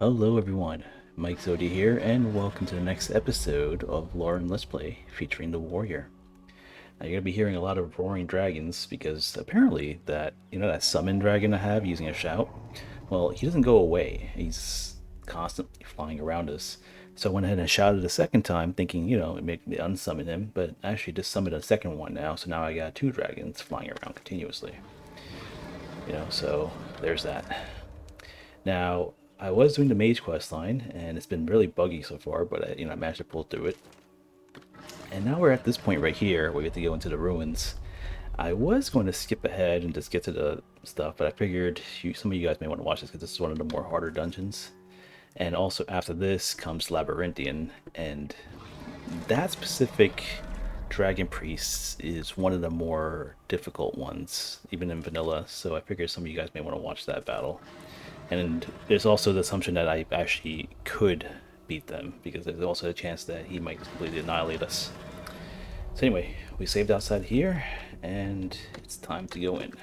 Hello everyone, Mikezodia here, and welcome to the next episode of Lorerim Let's Play featuring the Warrior. Now you're gonna be hearing a lot of roaring dragons because apparently that summon dragon I have using a shout, well, he doesn't go away. He's constantly flying around us. So I went ahead and shouted a second time, thinking it made me unsummon him, but actually just summoned a second one now. So now I got two dragons flying around continuously. So there's that. Now, I was doing the mage quest line, and it's been really buggy so far, but I managed to pull through it. And now we're at this point right here where we have to go into the ruins. I was going to skip ahead and just get to the stuff, but I figured some of you guys may want to watch this because this is one of the more harder dungeons. And also after this comes Labyrinthian, and that specific dragon priest is one of the more difficult ones, even in vanilla. So I figured some of you guys may want to watch that battle. And there's also the assumption that I actually could beat them, because there's also a chance that he might completely annihilate us. So anyway, we saved outside here, and it's time to go in.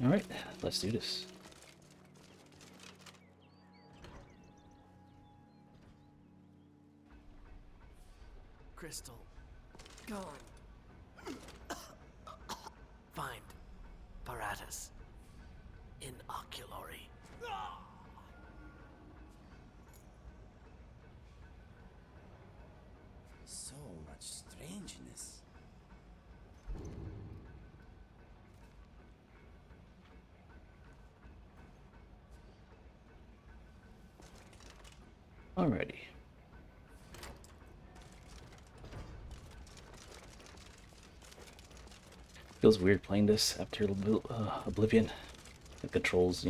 Alright, let's do this. Crystal. Gone. Find Paratus. Inoculary. So much strangeness. Alrighty. Feels weird playing this after Oblivion. The controls.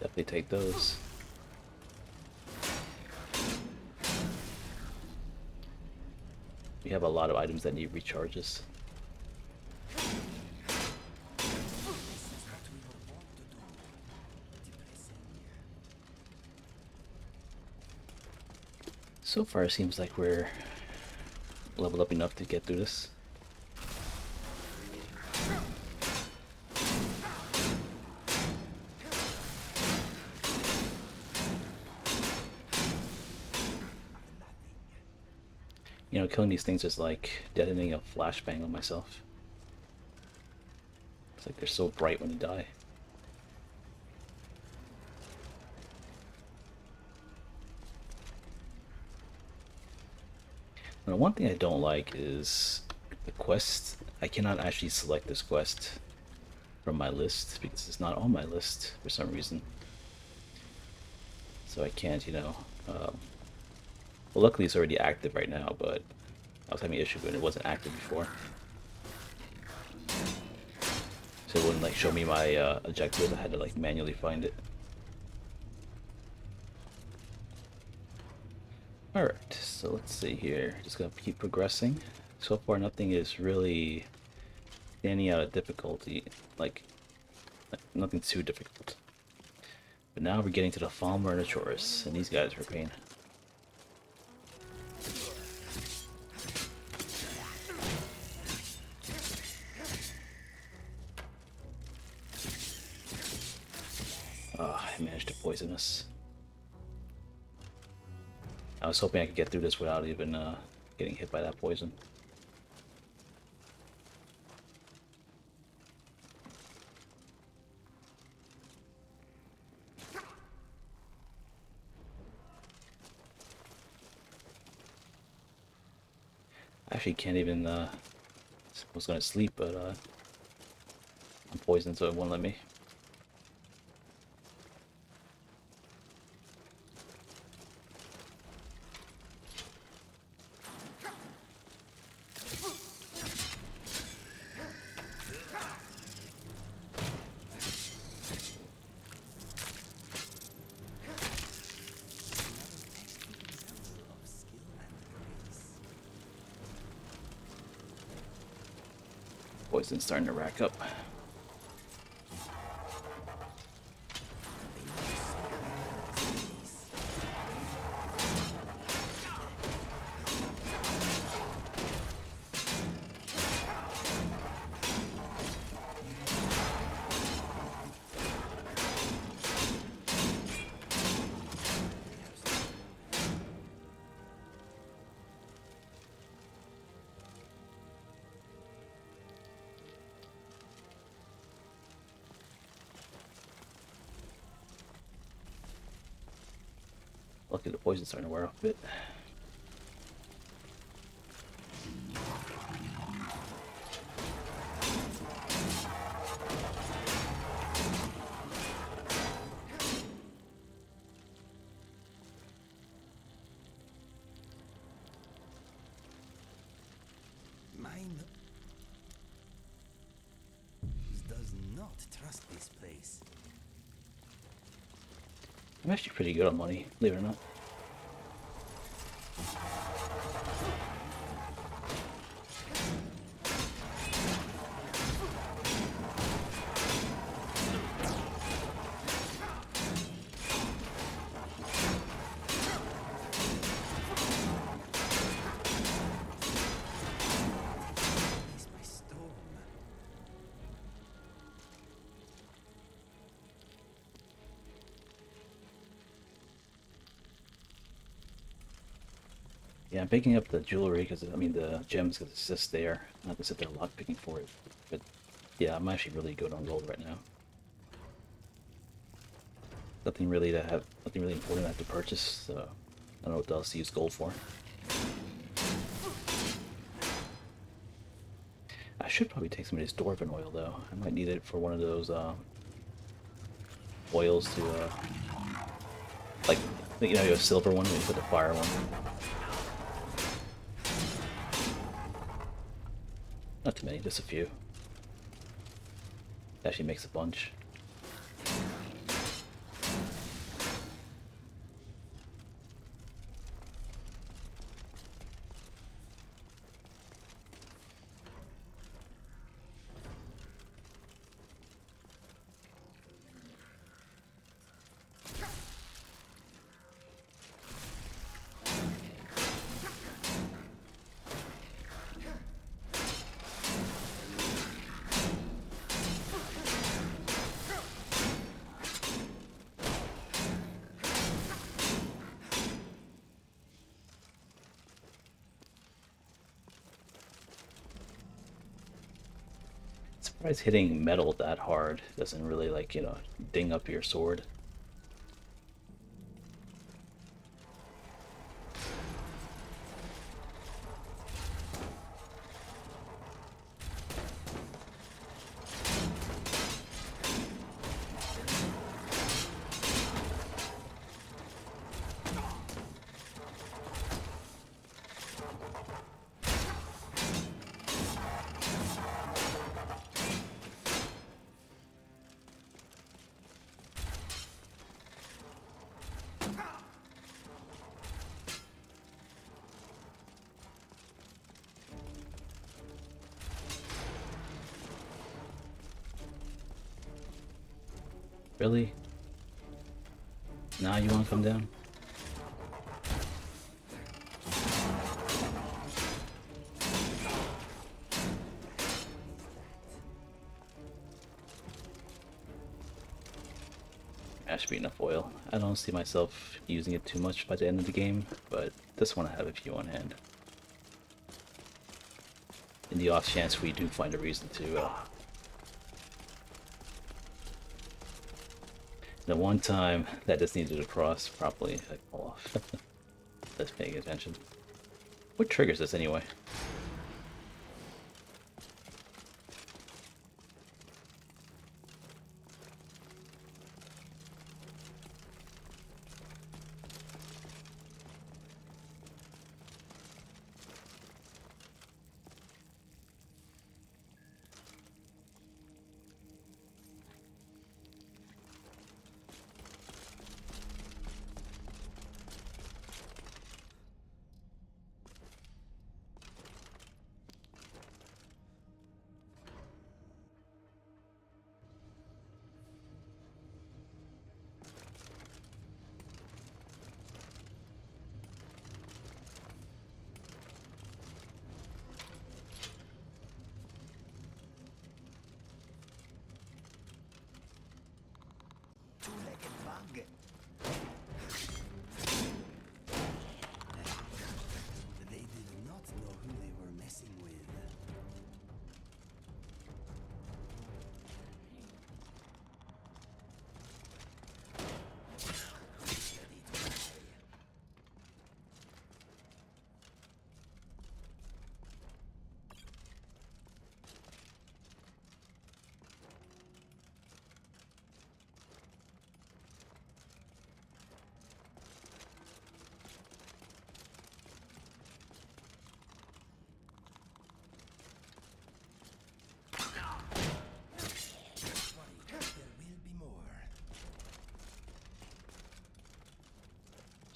Definitely take those. We have a lot of items that need recharges. So far it seems like we're leveled up enough to get through this. Killing these things is like detonating a flashbang on myself. It's like they're so bright when you die. Now, one thing I don't like is the quest. I cannot actually select this quest from my list because it's not on my list for some reason. So I can't, well, luckily it's already active right now, but I was having an issue when it wasn't active before. So it wouldn't show me my objective. I had to manually find it. Alright, so let's see here. Just gonna keep progressing. So far nothing is really standing out of difficulty, like nothing too difficult. But now we're getting to the Falmernachoris, and these guys are a pain. I managed to poison us. I was hoping I could get through this without even getting hit by that poison. I actually can't even, I was gonna sleep, but I'm poisoned, so it won't let me. poison's starting to rack up. Lucky the poison's starting to wear off a bit. Mine does not trust this place. I'm actually pretty good on money, believe it or not. It's by storm. Yeah, I'm picking up the jewelry because I mean the gems because it's just there. I have to sit there lock picking for it. But yeah, I'm actually really good on gold right now. Nothing really important I have to purchase. So I don't know what else to use gold for. I should probably take some of this dwarven oil though. I might need it for one of those oils to like you know, you have a silver one and you put the fire one. Not too many, just a few. Actually makes a bunch. Surprised hitting metal that hard doesn't really like, you know, ding up your sword. Really? Now you want to come down? That should be enough oil. I don't see myself using it too much by the end of the game, but just want to have a few on hand. In the off chance we do find a reason to the one time that just needed to cross properly, I fall off. Just paying attention. What triggers this anyway?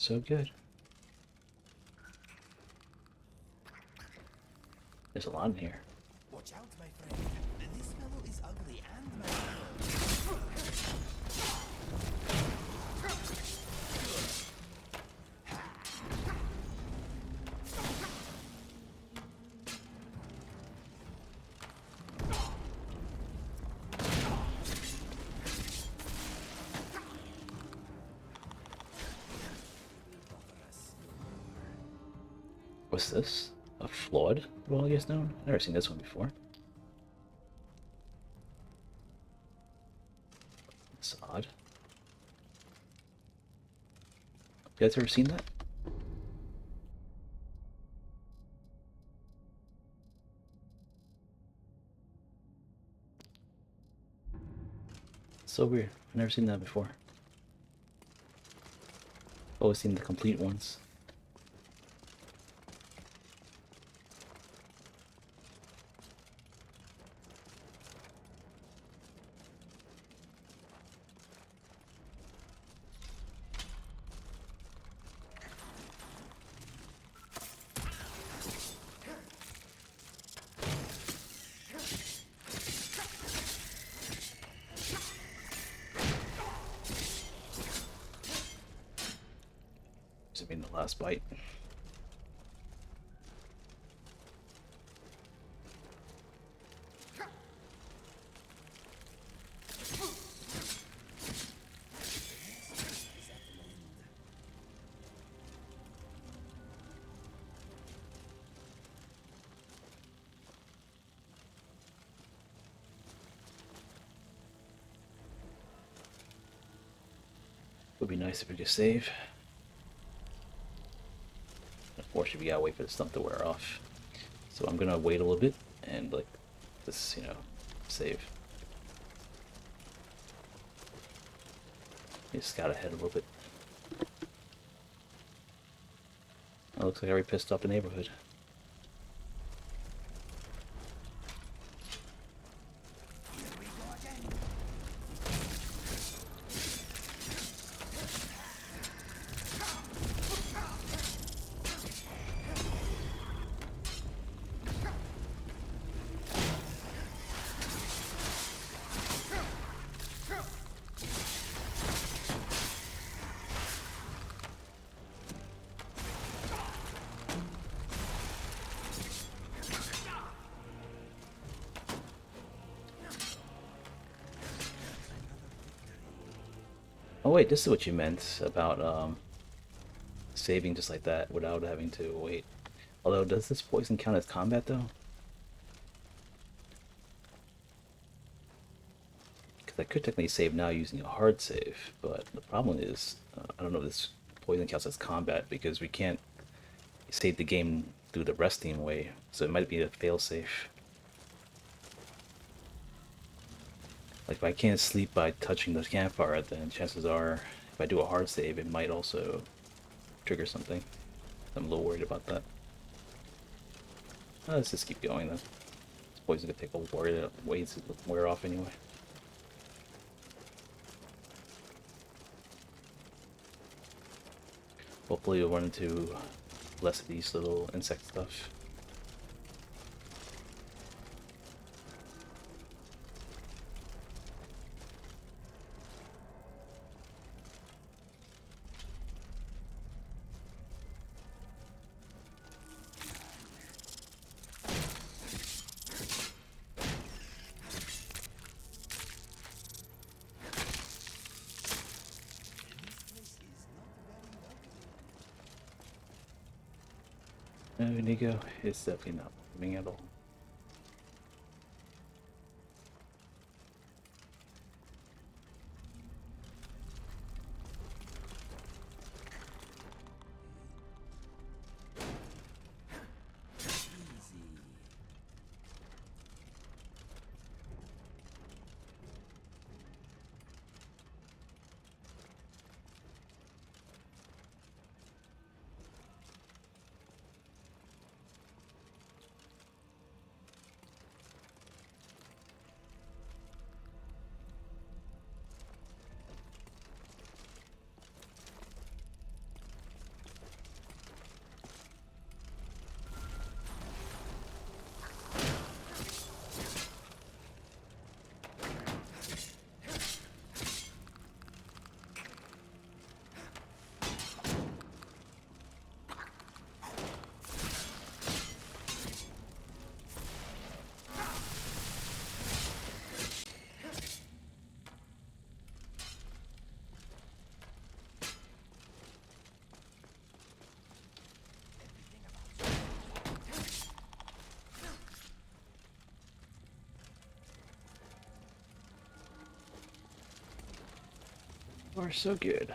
so good. There's a lot in here. Watch out, my friend. This fellow is ugly and magical. What's this? A flawed roll, I guess known? I've never seen this one before. It's odd. You guys ever seen that? So weird. I've never seen that before. Always seen the complete ones. This has been the last bite. Would be nice if we could save. Unfortunately, we gotta wait for the stump to wear off. So I'm gonna wait a little bit and like this, save. Just got ahead a little bit. It looks like I already pissed off the neighborhood. Oh wait, this is what you meant about saving just like that without having to wait. Although, does this poison count as combat though? Because I could technically save now using a hard save, but the problem is, I don't know if this poison counts as combat because we can't save the game through the resting way, so it might be a failsafe. Like if I can't sleep by touching the campfire, then chances are if I do a hard save, it might also trigger something. I'm a little worried about that. Let's just keep going then. This poison could take a while ways to wear off anyway. Hopefully we'll run into less of these little insect stuff. No, Nico is definitely not moving at all. far, so good.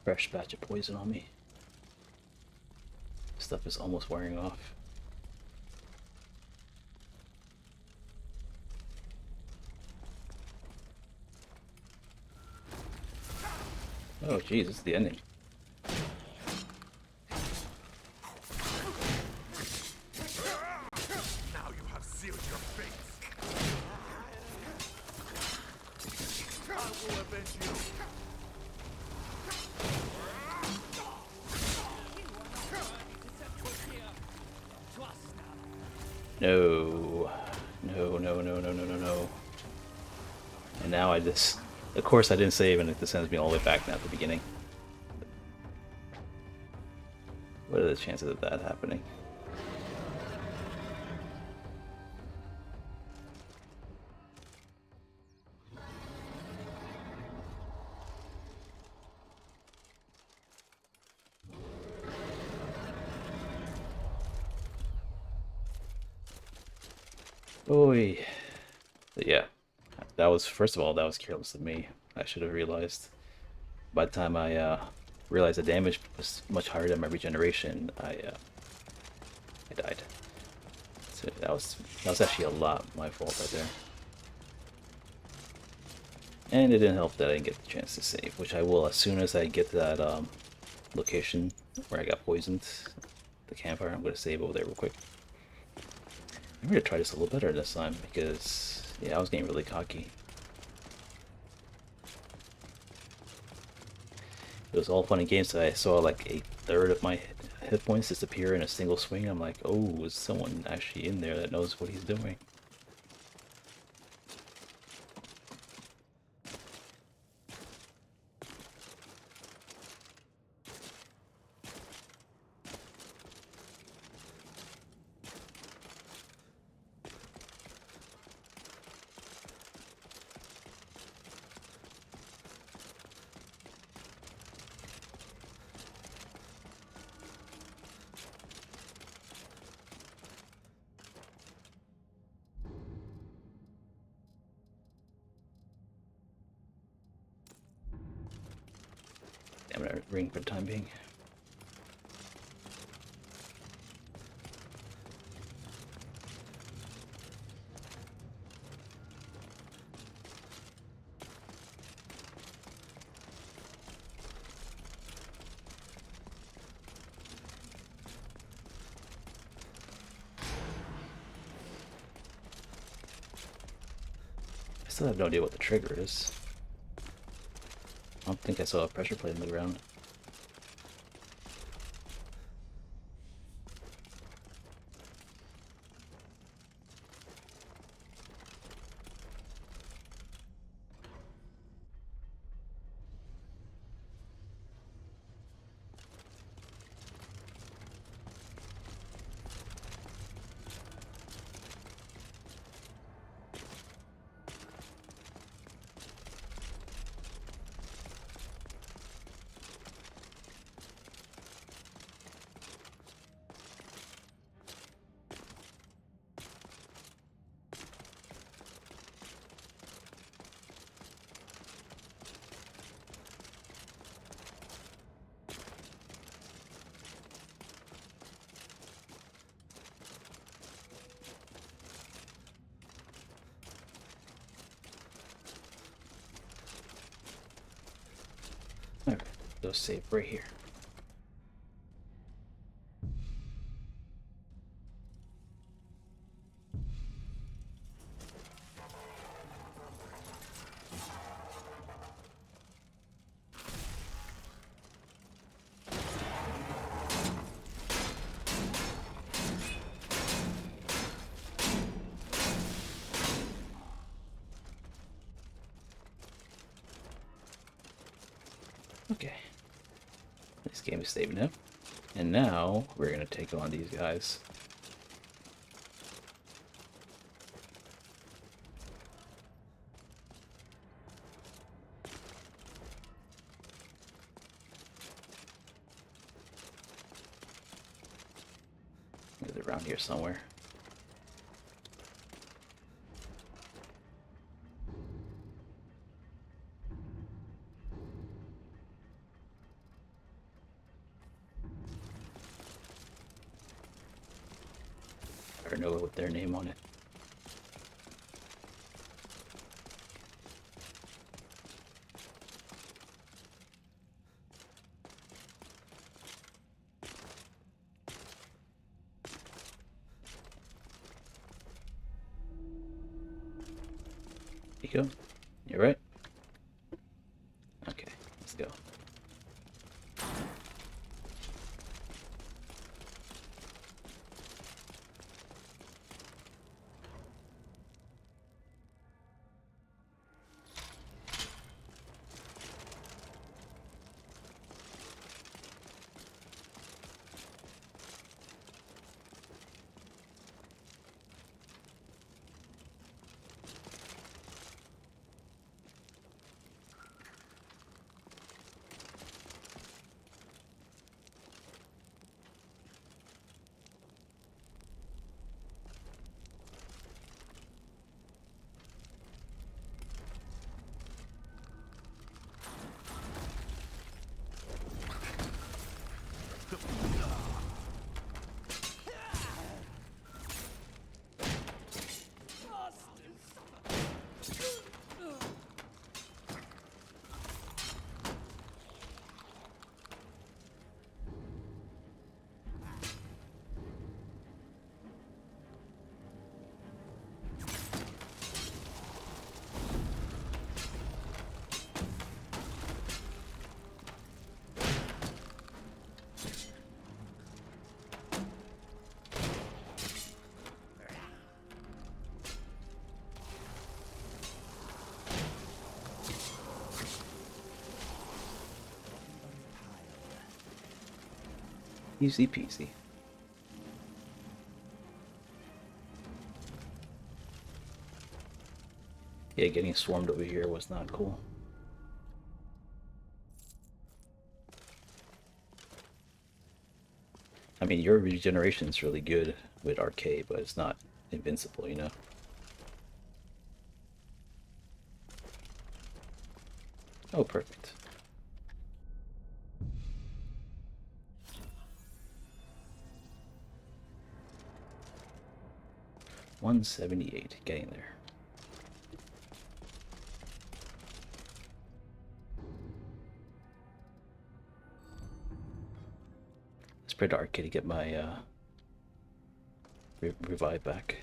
Fresh batch of poison on me. Stuff is almost wearing off. Oh jeez, it's the ending. Now you have sealed your fate. I will avenge you. No. No, no, no, no, no, no, no. And now I just... Of course I didn't save and it just sends me all the way back now at the beginning. What are the chances of that happening? Oy. But yeah, that was, first of all, that was careless of me. I should have realized. By the time I realized the damage was much higher than my regeneration, I died. So that was actually a lot my fault right there. And it didn't help that I didn't get the chance to save, which I will as soon as I get to that location where I got poisoned, the campfire. I'm going to save over there real quick. I'm going to try this a little better this time because, yeah, I was getting really cocky. It was all fun and games. So I saw like a third of my hit points disappear in a single swing. I'm like, oh, is someone actually in there that knows what he's doing? I'm gonna ring for the time being. I still have no idea what the trigger is. I don't think I saw a pressure plate in the ground. Alright, go save right here. game is saving up. And now we're gonna take on these guys. Is it around here somewhere? I don't know with their name on it. There you go. You're right. Okay, let's go. Easy peasy. Yeah, getting swarmed over here was not cool. I mean, your regeneration is really good with arcade, but it's not invincible, you know? Oh, perfect. 178, getting there. Let's pray to arcade to get my revive back.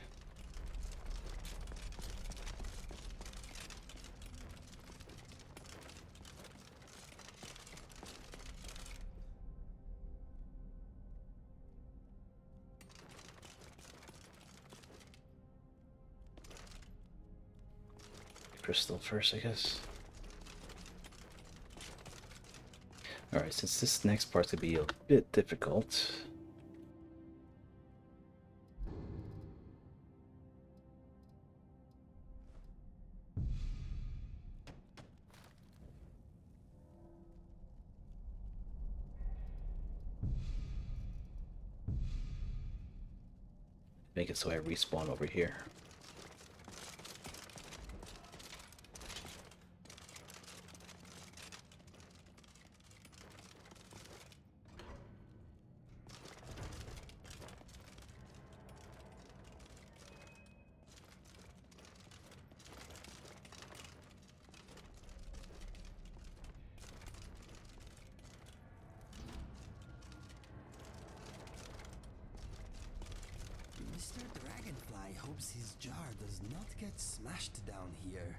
Crystal first, I guess. Alright, since this next part's gonna be a bit difficult. Make it so I respawn over here. Mr. Dragonfly hopes his jar does not get smashed down here.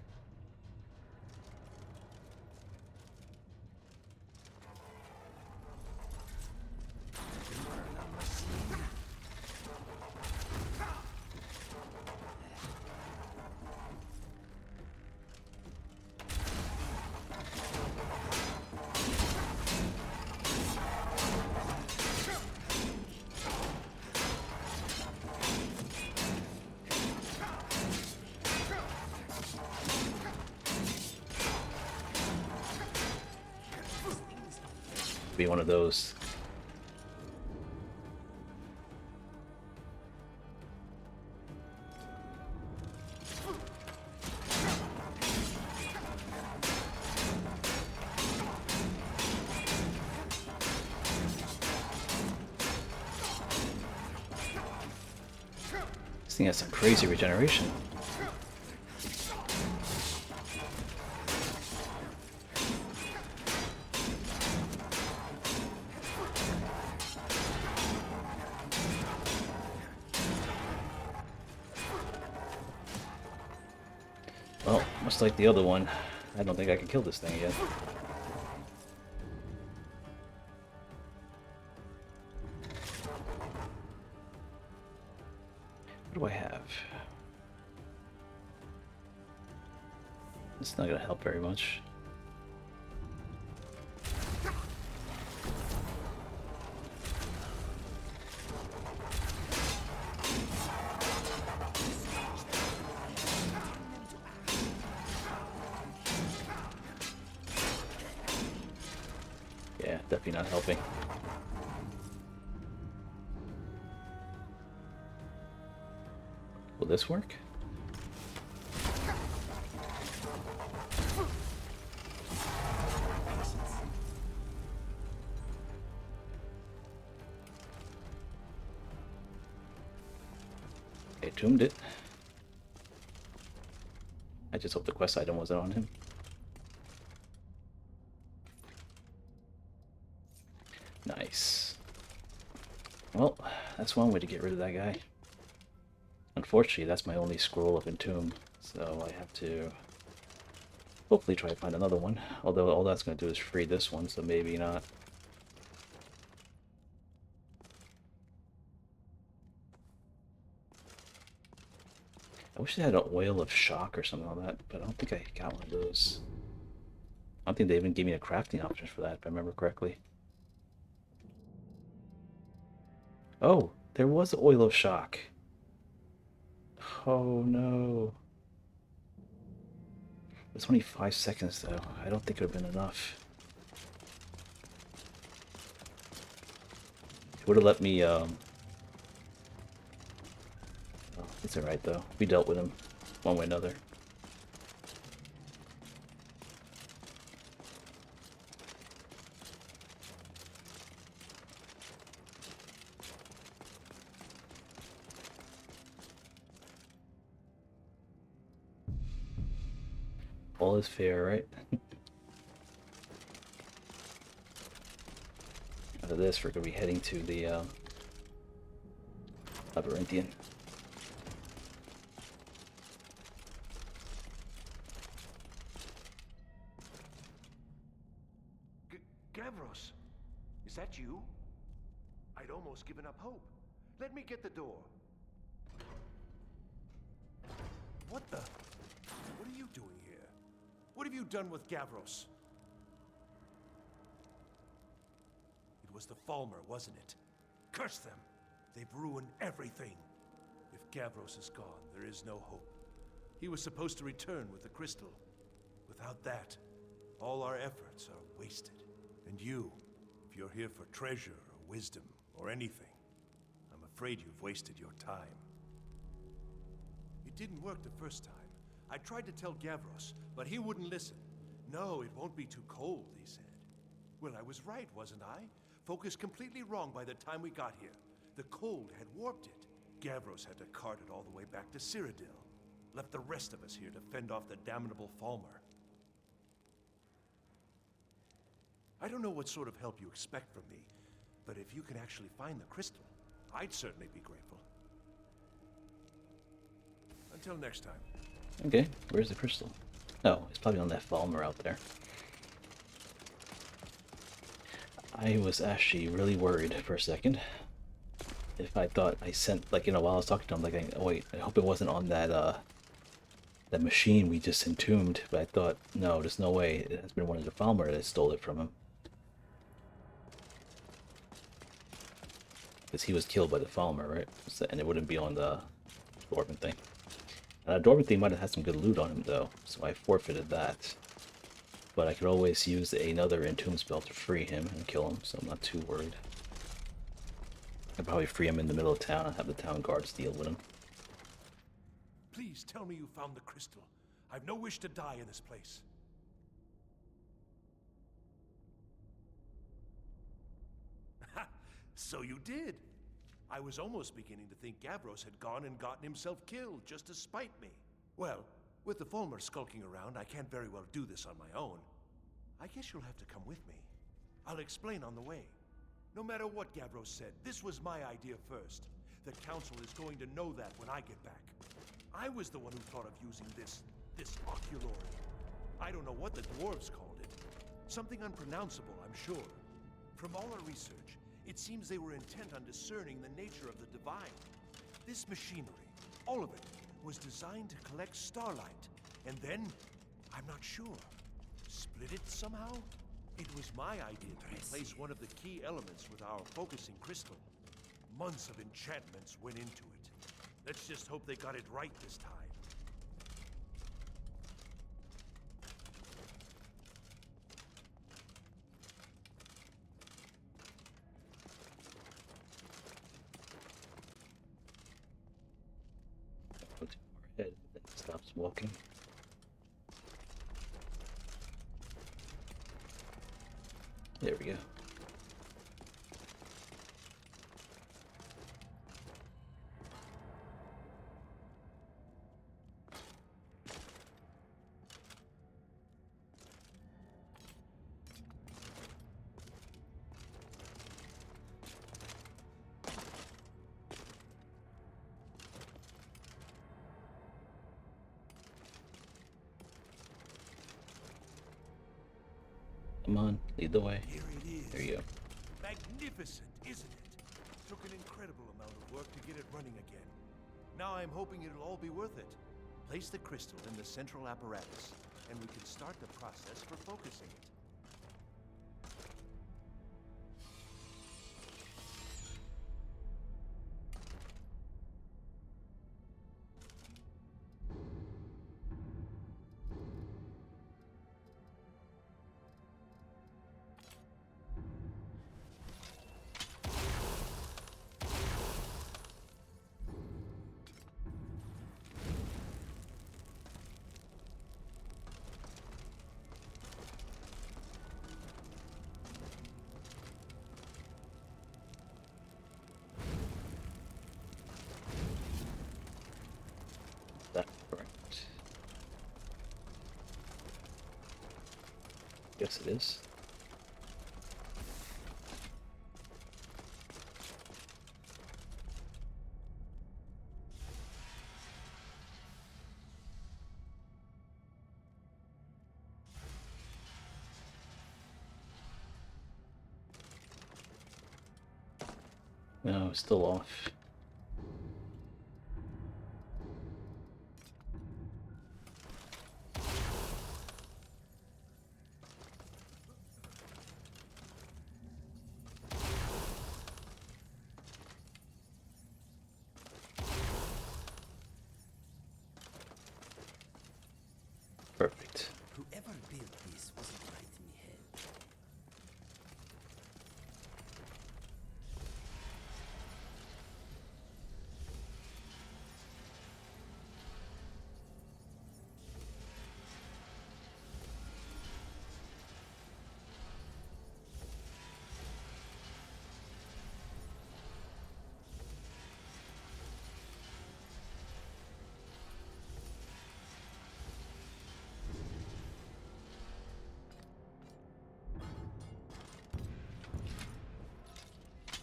Be one of those. This thing has some crazy regeneration. Well, much like the other one, I don't think I can kill this thing again. What do I have? It's not gonna help very much. Yeah, definitely not helping. Will this work? Okay, tombed it. I just hope the quest item wasn't on him. Nice. Well, that's one way to get rid of that guy. Unfortunately, that's my only scroll of Entomb, so I have to hopefully try to find another one. Although all that's going to do is free this one, so maybe not. I wish they had an oil of shock or something like that, but I don't think I got one of those. I don't think they even gave me a crafting option for that, if I remember correctly. Oh, there was oil of shock. Oh no. It's only 5 seconds though. I don't think it would have been enough. It would have let me, oh, it's alright though. We dealt with him one way or another. All is fair, right? After this, we're going to be heading to the Labyrinthian. Gavros, is that you? I'd almost given up hope. Let me get the door. What the? What are you doing here? What have you done with Gavros? It was the Falmer, wasn't it? Curse them! They've ruined everything. If Gavros is gone, there is no hope. He was supposed to return with the crystal. Without that, all our efforts are wasted. And you, if you're here for treasure or wisdom or anything, I'm afraid you've wasted your time. It didn't work the first time. I tried to tell Gavros, but he wouldn't listen. No, it won't be too cold, he said. Well, I was right, wasn't I? Focused completely wrong by the time we got here. The cold had warped it. Gavros had to cart it all the way back to Cyrodiil. Left the rest of us here to fend off the damnable Falmer. I don't know what sort of help you expect from me, but if you can actually find the crystal, I'd certainly be grateful. Until next time. Okay, where's the crystal? Oh, it's probably on that Falmer out there. I was actually really worried for a second. If I thought I sent, like, while I was talking to him, like, oh wait, I hope it wasn't on that, that machine we just entombed, but I thought, no, there's no way. It has been one of the Falmer that stole it from him. Because he was killed by the Falmer, right? So, and it wouldn't be on the Dwarven thing. And the Dwarven thing might have had some good loot on him, though, so I forfeited that. But I could always use another entomb spell to free him and kill him, so I'm not too worried. I'd probably free him in the middle of town and have the town guards deal with him. Please tell me you found the crystal. I've no wish to die in this place. So you did. I was almost beginning to think Gavros had gone and gotten himself killed just to spite me. Well, with the Fulmer skulking around, I can't very well do this on my own. I guess you'll have to come with me. I'll explain on the way. No matter what Gavros said, this was my idea first. The Council is going to know that when I get back. I was the one who thought of using this oculory. I don't know what the dwarves called it. Something unpronounceable, I'm sure. From all our research, it seems they were intent on discerning the nature of the divine. This machinery, all of it, was designed to collect starlight, and then, I'm not sure, split it somehow? It was my idea to replace one of the key elements with our focusing crystal. Months of enchantments went into it. Let's just hope they got it right this time. Go too far ahead, then it stops walking. There we go. Come on, lead the way. Here it is. There you go. Magnificent, isn't it? Took an incredible amount of work to get it running again. Now I'm hoping it'll all be worth it. Place the crystal in the central apparatus, and we can start the process for focusing it. That's correct. Yes, it is. No, it's still off. Perfect. Whoever built this wasn't right in the head.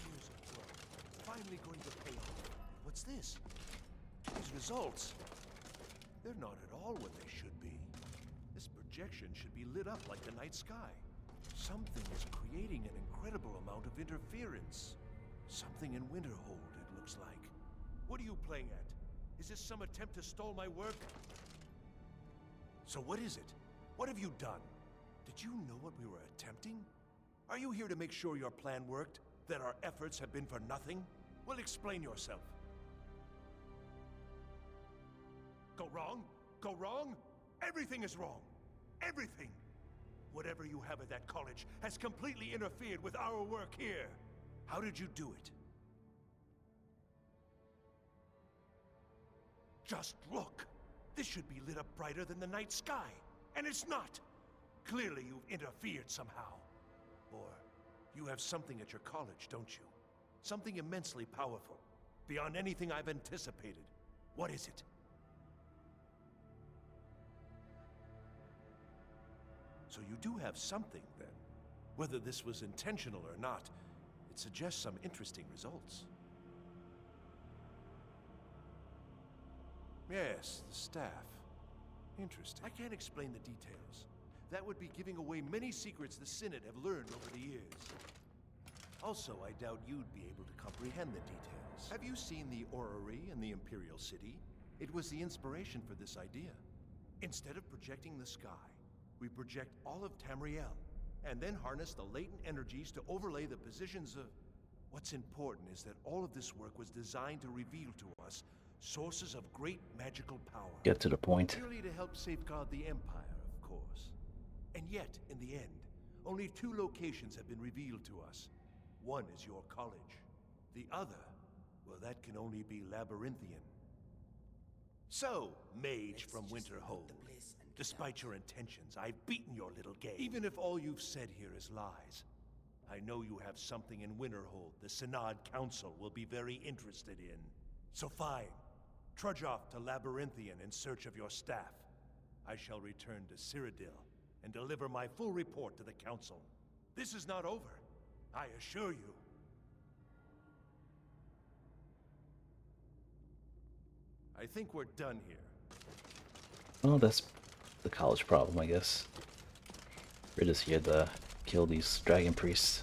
Years of work, finally going to pay off. What's this? These results. They're not at all what they should be. This projection should be lit up like the night sky. Something is creating an incredible amount of interference. Something in Winterhold, it looks like. What are you playing at? Is this some attempt to stall my work? So what is it? What have you done? Did you know what we were attempting? Are you here to make sure your plan worked? That our efforts have been for nothing? Well, explain yourself. Go wrong? Go wrong? Everything is wrong. Everything. Whatever you have at that college has completely interfered with our work here. How did you do it? Just look! This should be lit up brighter than the night sky, and it's not! Clearly you've interfered somehow. Or you have something at your college, don't you? Something immensely powerful, beyond anything I've anticipated. What is it? So you do have something, then. Whether this was intentional or not, it suggests some interesting results. Yes, the staff. Interesting. I can't explain the details. That would be giving away many secrets the Synod have learned over the years. Also, I doubt you'd be able to comprehend the details. Have you seen the orrery in the Imperial City? It was the inspiration for this idea. Instead of projecting the sky, we project all of Tamriel, and then harness the latent energies to overlay the positions of... What's important is that all of this work was designed to reveal to us sources of great magical power. Get to the point. Purely to help safeguard the Empire, of course. And yet, in the end, only 2 locations have been revealed to us. One is your college. The other, well, that can only be Labyrinthian. So, mage from Winterhold, despite your intentions, I've beaten your little game. Even if all you've said here is lies, I know you have something in Winterhold the Synod Council will be very interested in. So fine, trudge off to Labyrinthian in search of your staff. I shall return to Cyrodiil and deliver my full report to the Council. This is not over, I assure you. I think we're done here. Well, that's the college problem, I guess. We're just here to kill these dragon priests.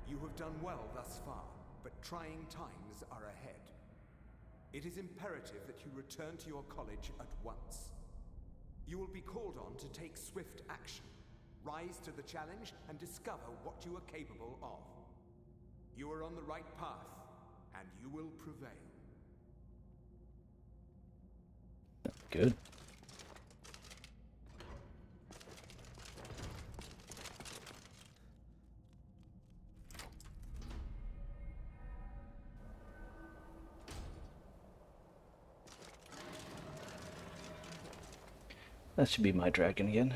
You have done well thus far, but trying times are ahead. It is imperative that you return to your college at once. You will be called on to take swift action, rise to the challenge, and discover what you are capable of. You are on the right path, and you will prevail. Good. That should be my dragon again.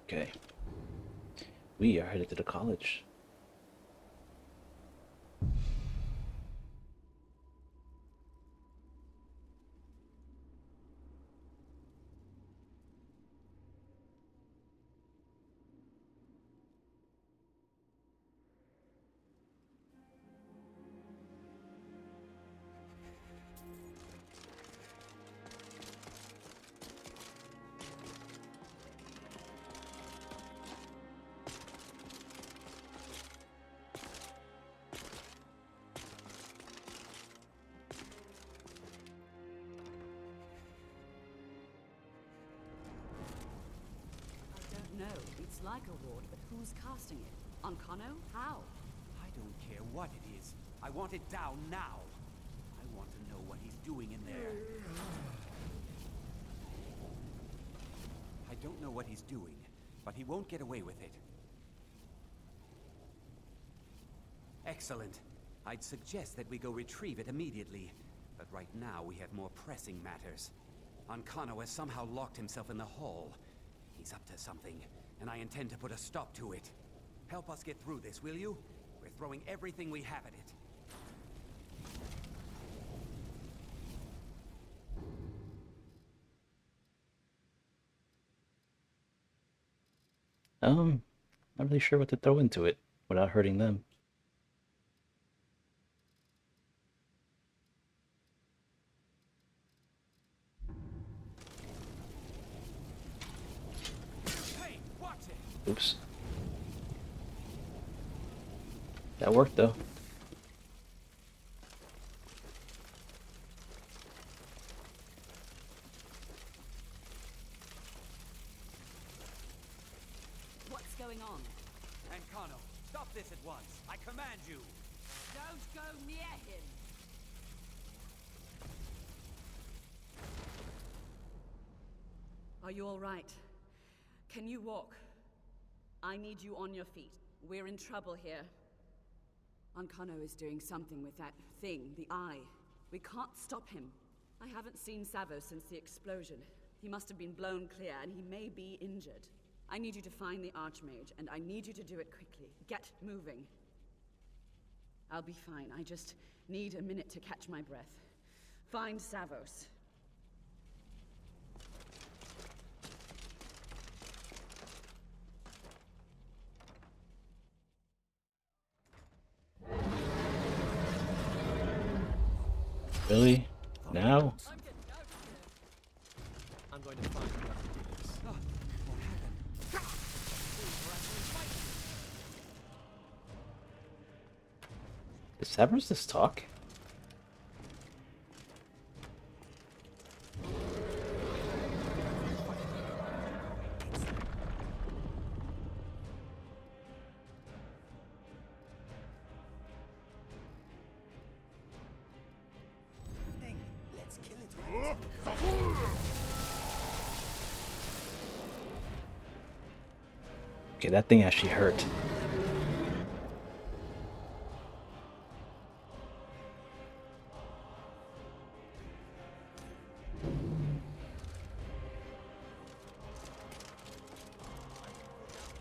Okay. We are headed to the college. No, it's like a ward, but who's casting it? On Kano? How? I don't care what it is. I want it down now. I want to know what he's doing in there. I don't know what he's doing, but he won't get away with it. Excellent. I'd suggest that we go retrieve it immediately. But right now we have more pressing matters. Ankano has somehow locked himself in the hall. He's up to something, and I intend to put a stop to it. Help us get through this, will you? We're throwing everything we have at it. Not really sure what to throw into it without hurting them. Hey, watch it! Oops. That worked though. this at once. I command you. Don't go near him. Are you all right? Can you walk? I need you on your feet. We're in trouble here. Ancano is doing something with that thing, the eye. We can't stop him. I haven't seen Savo since the explosion. He must have been blown clear, and he may be injured. I need you to find the Archmage, and I need you to do it quickly. Get moving. I'll be fine. I just need a minute to catch my breath. Find Savos. Really? Now? I'm going to find you after this. Does Savers just talk? Thing. Let's kill it. Okay, that thing actually hurt.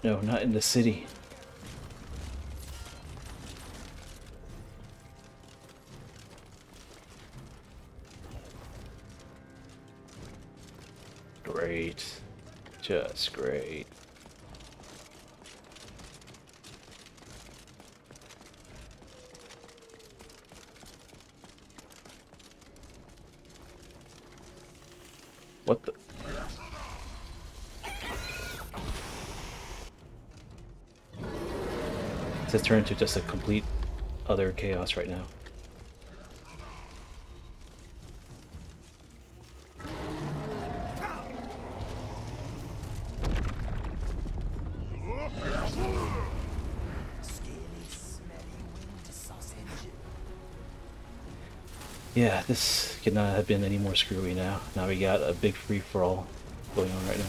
No, not in the city. Great. Just great. What the? This has turned into just a complete other chaos right now. Scaly, smelly winged sausage. Yeah, this could not have been any more screwy now. Now we got a big free-for-all going on right now.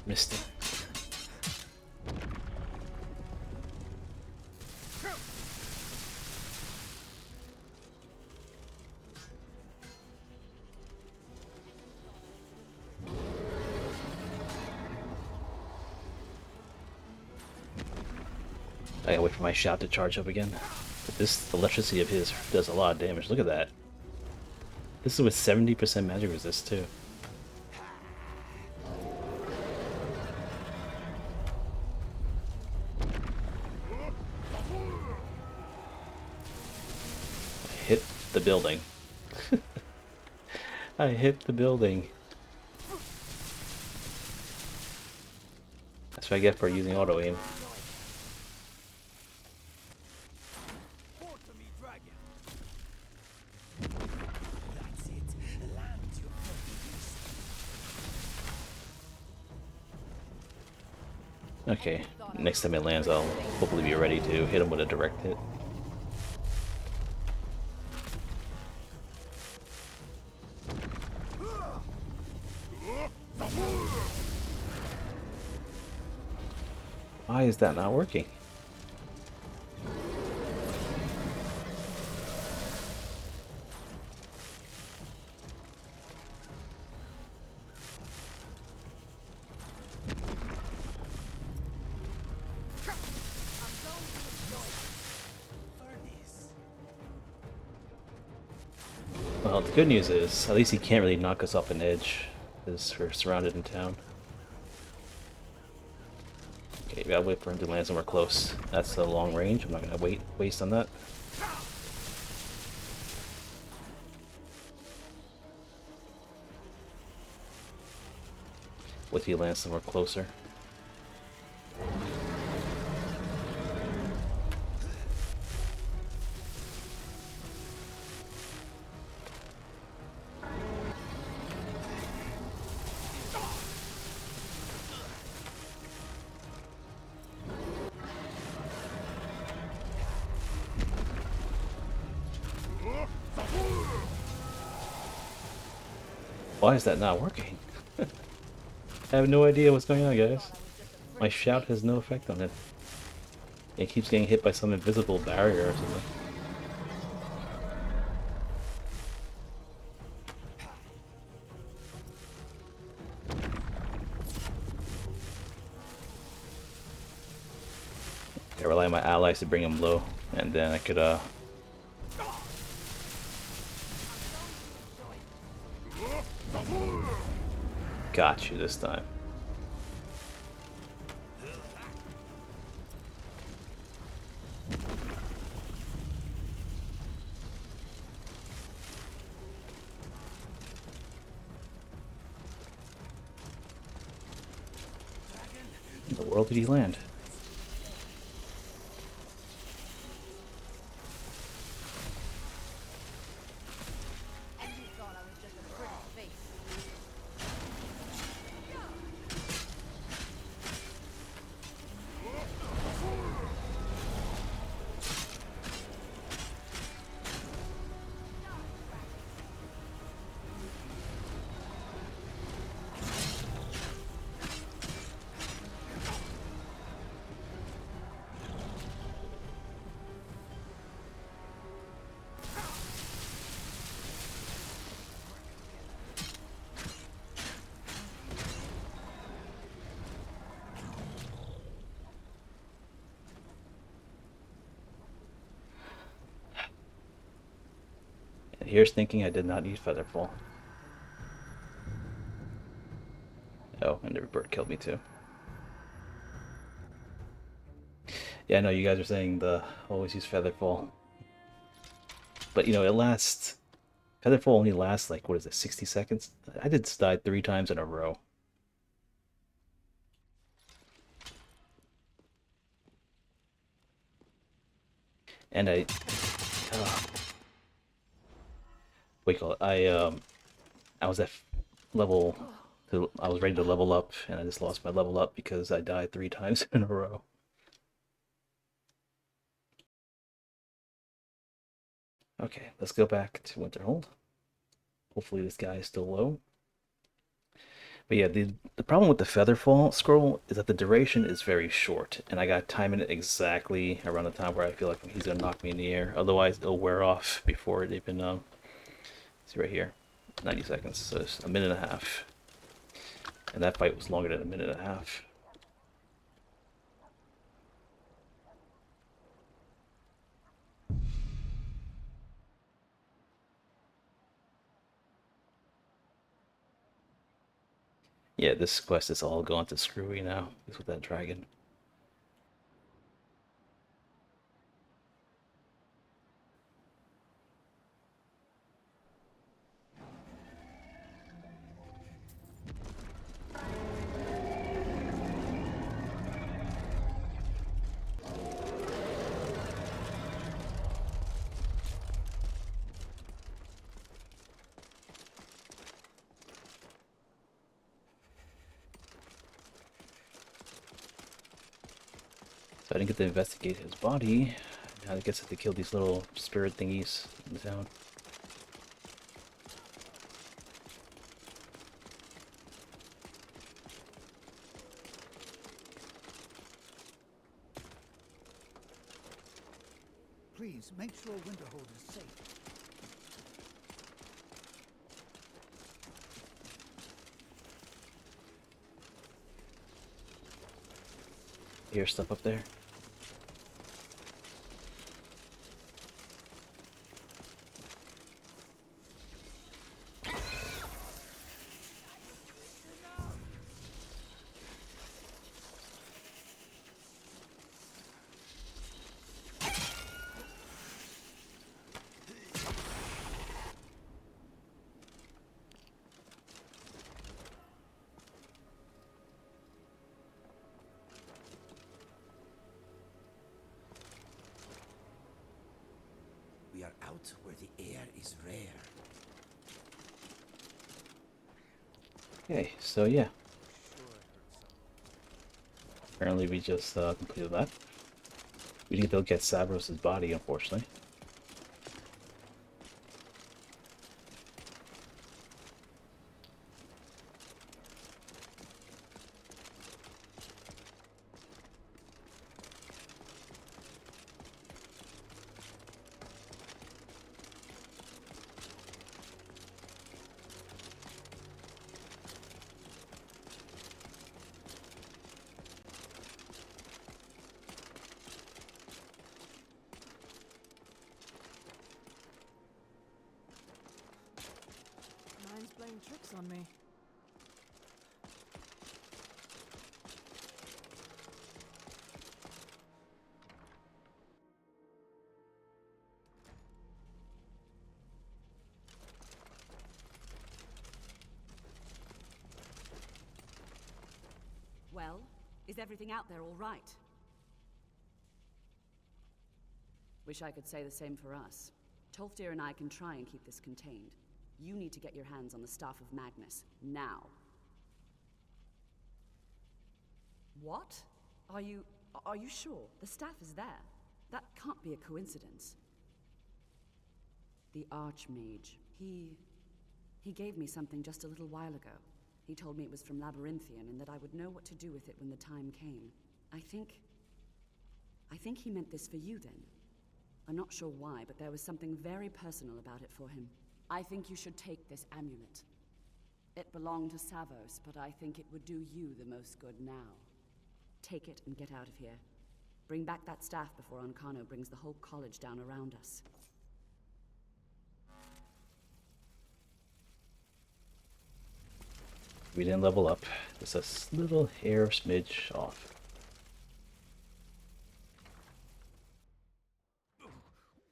Missed it. I gotta wait for my shot to charge up again. But this electricity of his does a lot of damage. Look at that. This is with 70% magic resist too. I hit the building. I hit the building. That's what I get for using auto aim. That's it. Land your filthy beast. Okay, next time it lands, I'll hopefully be ready to hit him with a direct hit. Why is that not working? Well, the good news is, at least he can't really knock us off an edge, because we're surrounded in town. Okay, we gotta wait for him to land somewhere close. That's a long range, I'm not gonna waste on that. Wait till he lands somewhere closer. Why is that not working? I have no idea what's going on, guys. My shout has no effect on it. It keeps getting hit by some invisible barrier or something. I rely on my allies to bring him low, and then I could got you this time. In the world did he land? And here's thinking I did not need Featherfall. Oh, and the bird killed me too. Yeah, I know you guys are saying the always use Featherfall. But you know, it lasts. Featherfall only lasts like, what is it, 60 seconds? I just died 3 times in a row. And what do you call it? I was at level, I was ready to level up, and I just lost my level up because I died 3 times in a row. Okay, let's go back to Winterhold. Hopefully this guy is still low. But yeah, the problem with the Featherfall scroll is that the duration is very short, and I gotta time it exactly around the time where I feel like he's gonna knock me in the air. Otherwise, it'll wear off before it even. See right here, 90 seconds, so it's a minute and a half, and that fight was longer than a minute and a half. Yeah, this quest is all going to screwy now. It's with that dragon. So I didn't get to investigate his body. Now I guess I have to kill these little spirit thingies in town. Please, make sure Winterhold is safe. Hear stuff up there? We are out where the air is rare. Okay, so yeah. Apparently we just completed that. We didn't look at Savros's body, unfortunately. Mine's playing tricks on me. Well, is everything out there all right? Wish I could say the same for us. Tolfdir and I can try and keep this contained. You need to get your hands on the Staff of Magnus, now. What? Are you sure? The staff is there. That can't be a coincidence. The Archmage. He gave me something just a little while ago. He told me it was from Labyrinthian and that I would know what to do with it when the time came. I think he meant this for you then. I'm not sure why, but there was something very personal about it for him. I think you should take this amulet. It belonged to Savos, but I think it would do you the most good now. Take it and get out of here. Bring back that staff before Ancano brings the whole college down around us. We didn't level up. Just a little hair smidge off.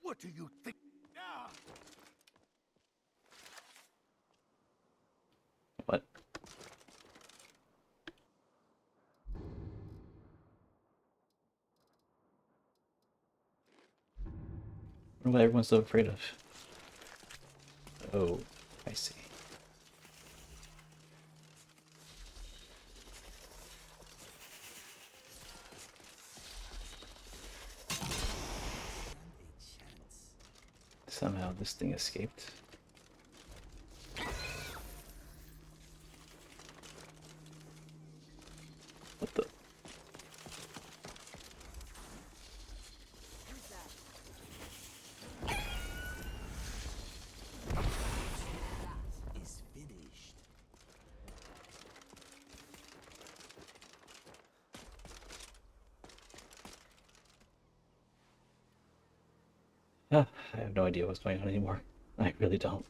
What do you think? What? I wonder what everyone's so afraid of. Oh, I see. Somehow this thing escaped. What the? Is finished. Ah, I have no idea what's going on anymore. I really don't.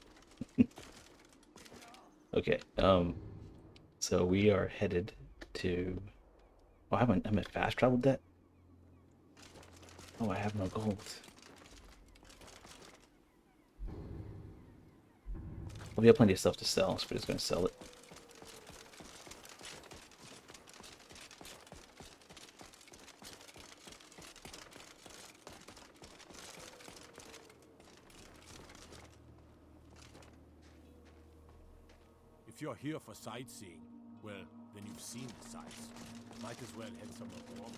Okay, so we are headed to... Oh, I'm at fast travel debt? Oh, I have no gold. Well, we have plenty of stuff to sell, so we're just gonna sell it. If you're here for sightseeing, well, then you've seen the sights. Might as well head somewhere warmer.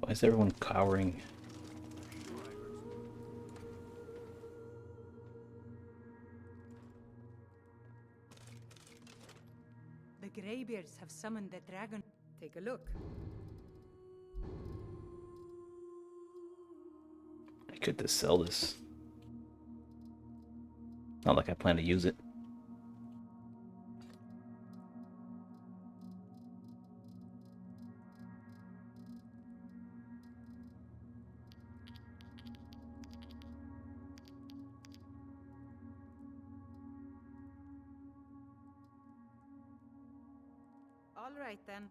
Why is everyone cowering? The Greybeards have summoned the dragon. Take a look. I could just sell this. Not like I plan to use it. All right then.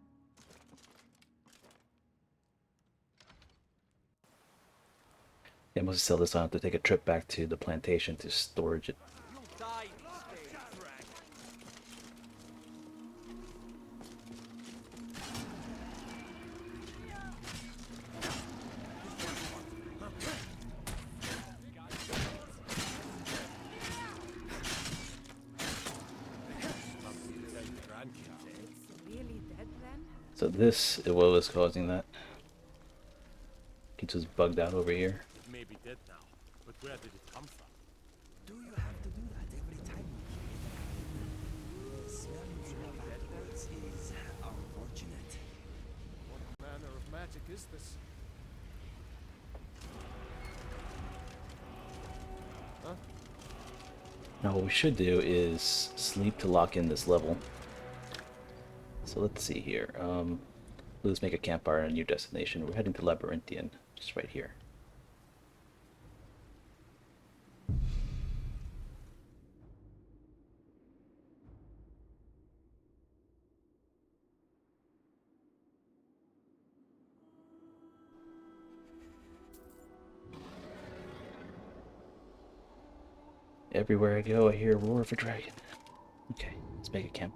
Yeah, I must sell this. I have to take a trip back to the plantation to storage it. You'll die these days. It's really dead then? So this is what was causing that. It's just bugged out over here. It may be dead now, but where did it come from? Do you have to do that every time? The smell of backwards is unfortunate. What manner of magic is this? Huh? Now what we should do is sleep to lock in this level. So let's see here. Let's make a campfire and a new destination. We're heading to Labyrinthian, just right here. Everywhere I go, I hear a roar of a dragon. Okay, let's make a camp.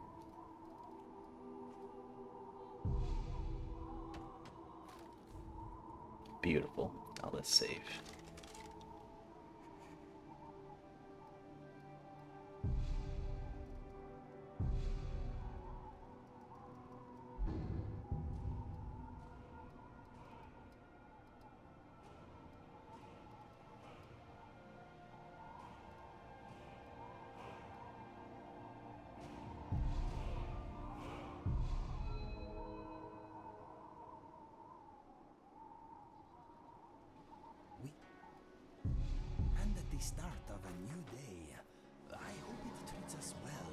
Beautiful. Now let's save. And at the start of a new day, I hope it treats us well.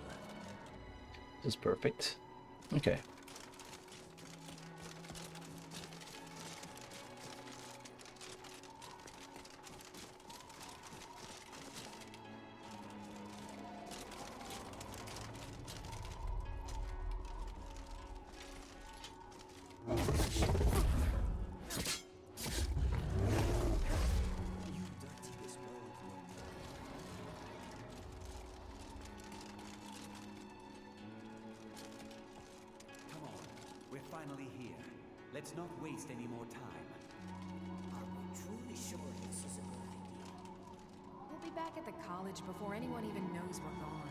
This is perfect. Okay. You dirty this world, Come on, we're finally here. Let's not waste any more time. Are we truly sure this is a good idea? We'll be back at the college before anyone even knows we're gone.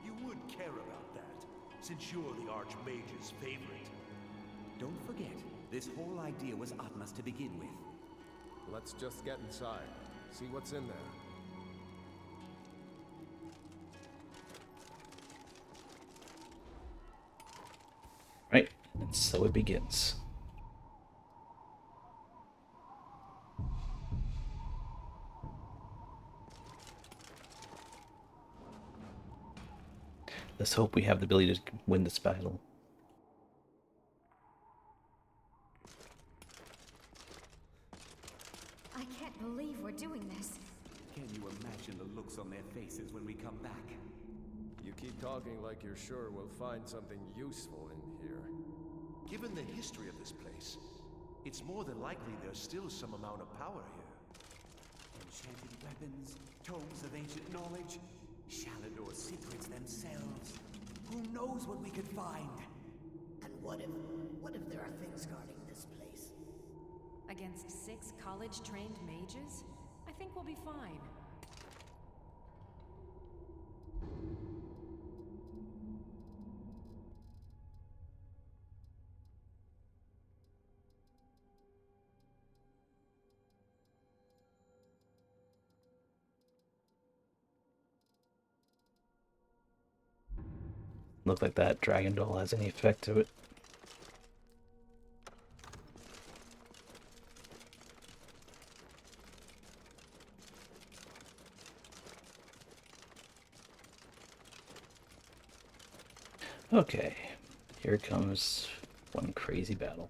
You would care about that, since you're the Archmage's favorite. Don't forget, this whole idea was Atma's to begin with. Let's just get inside. See what's in there. Right, and so it begins. Let's hope we have the ability to win this battle. I can't believe we're doing this. Can you imagine the looks on their faces when we come back? You keep talking like you're sure we'll find something useful in here. Given the history of this place, it's more than likely there's still some amount of power here. Enchanted weapons, tomes of ancient knowledge, Shalador's secrets themselves. Who knows what we could find? And what if there are things guarding this place? Against 6 college-trained mages? I think we'll be fine. Look like that dragon doll has any effect to it. Okay, here comes one crazy battle.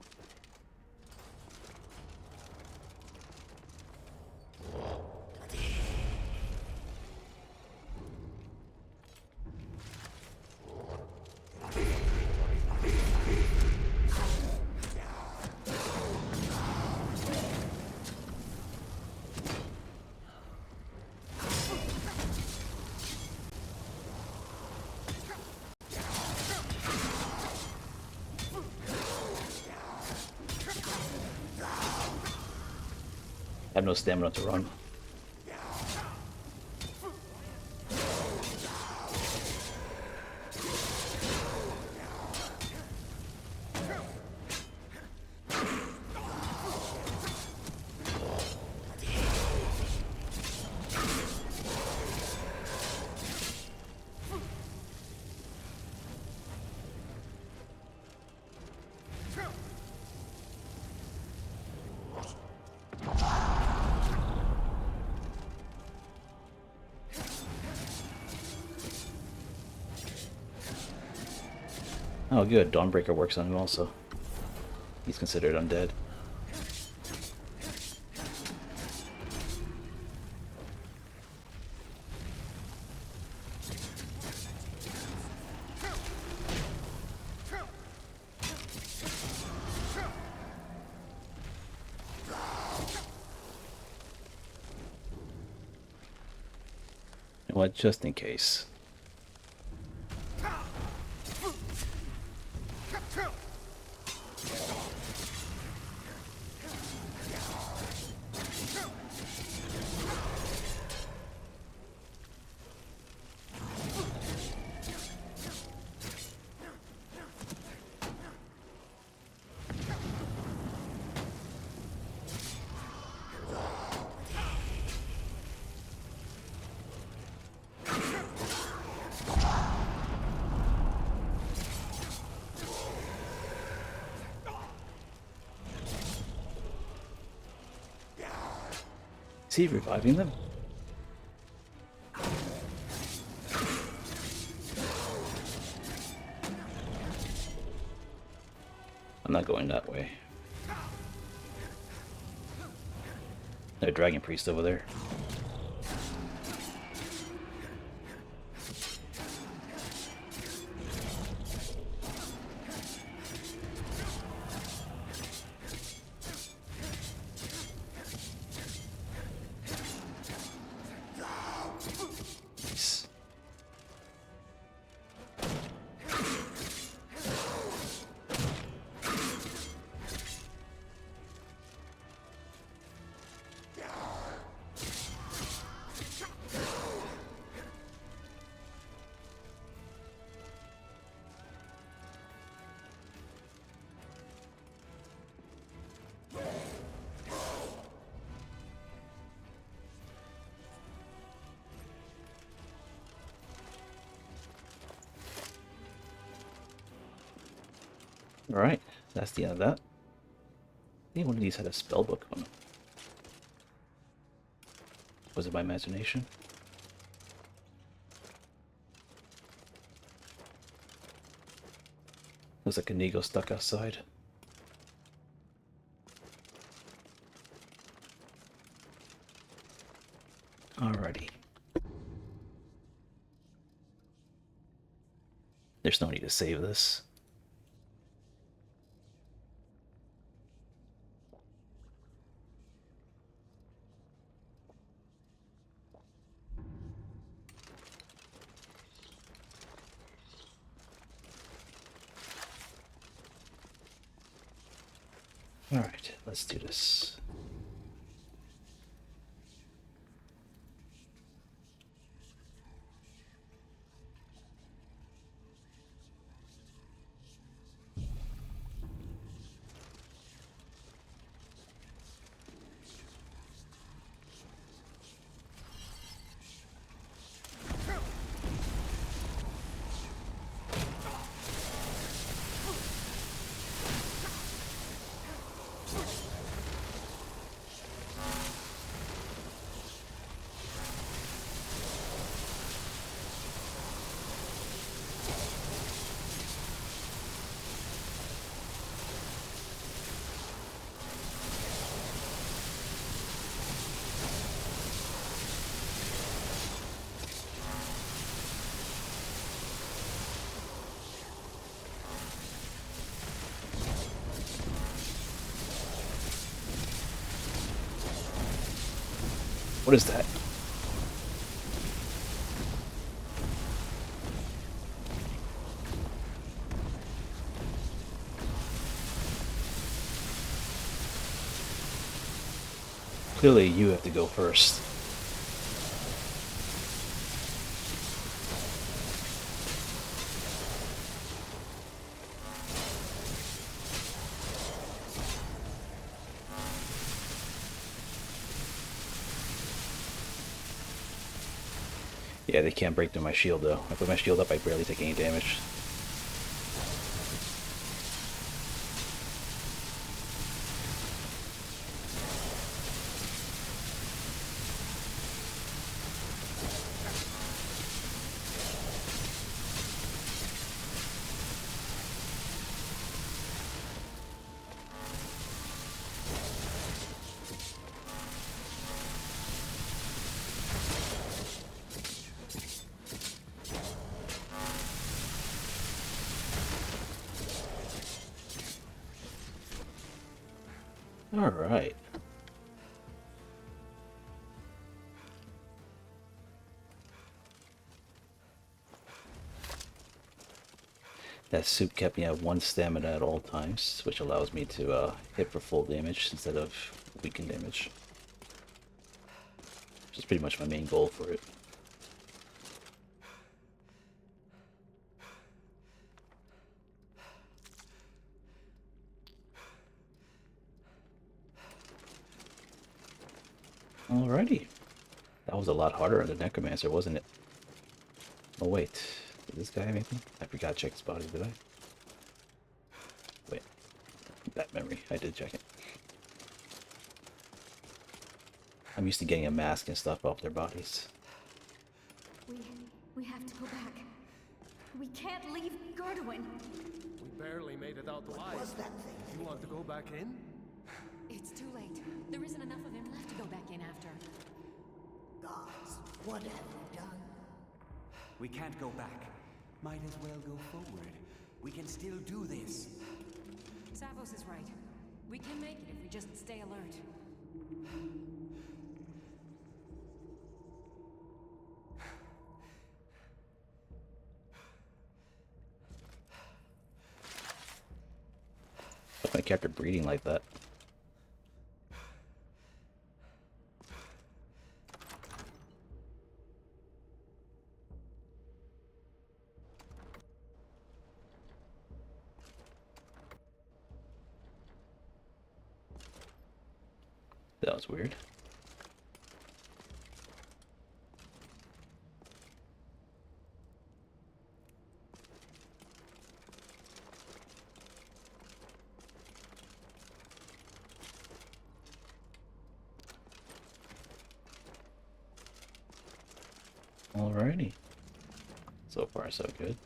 I have no stamina to run. Oh good, Dawnbreaker works on him also. He's considered undead. You know what, just in case. Is he reviving them? I'm not going that way. No dragon priest over there. Alright, that's the end of that. I think one of these had a spellbook on them. Was it my imagination? Looks like a Inigo stuck outside. Alrighty. There's no need to save this. Alright, let's do this. What is that? Clearly, you have to go first. Yeah, they can't break through my shield though. I put my shield up, I barely take any damage. Alright. That soup kept me at 1 stamina at all times, which allows me to hit for full damage instead of weakened damage. Which is pretty much my main goal for it. Alrighty. That was a lot harder on the Necromancer, wasn't it? Oh wait, did this guy have anything? I forgot to check his body, did I? Wait, bad memory, I did check it. I'm used to getting a mask and stuff off their bodies. We have to go back. We can't leave Gerdwin. We barely made it out alive. What's that thing? You want to go back in? It's too late. There isn't enough of him left to go back in after. Gods, what have you done? We can't go back. Might as well go forward. We can still do this. Savos is right. We can make it if we just stay alert. What's my character breathing like that? That was weird. Alrighty. So far, so good.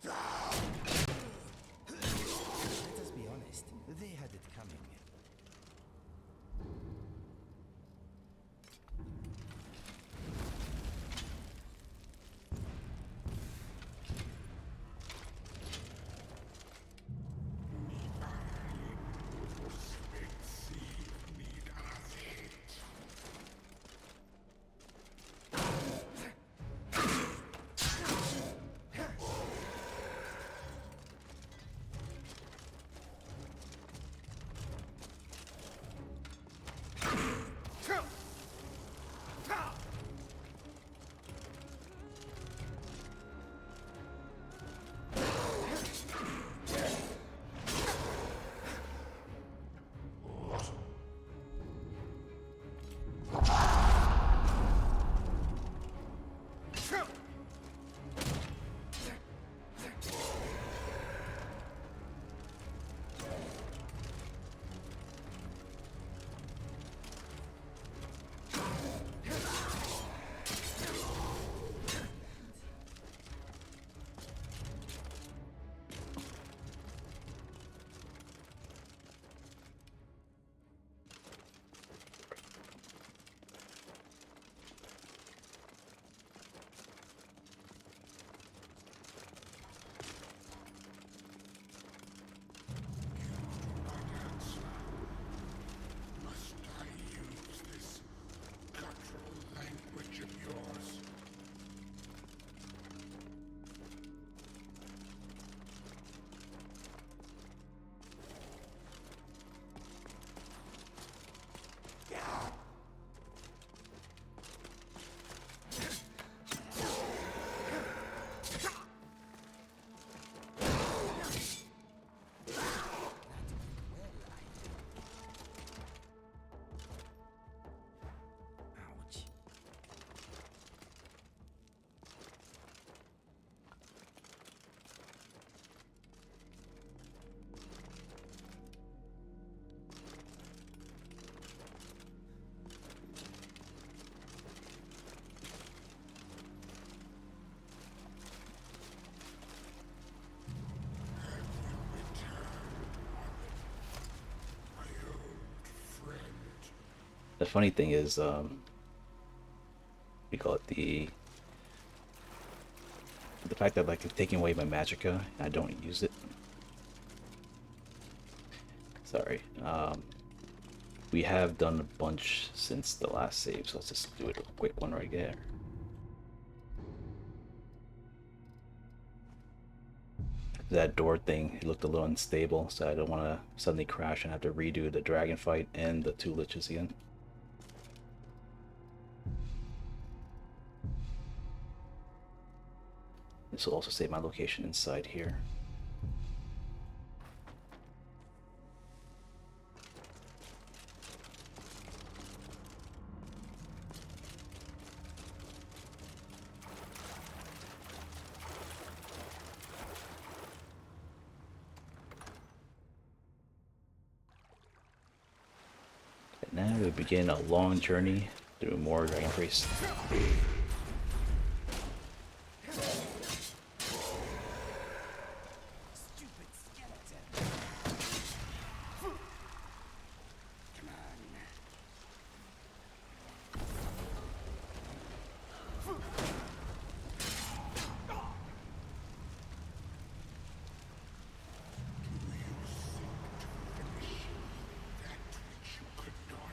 Let us be honest, they had it coming. The funny thing is, we call it the fact that like it's taking away my magicka, I don't use it. Sorry. We have done a bunch since the last save, so let's just do it a quick one right there. That door thing, it looked a little unstable, so I don't want to suddenly crash and have to redo the dragon fight and the 2 liches again. This will also save my location inside here. Now we begin a long journey through more Dragon Priests.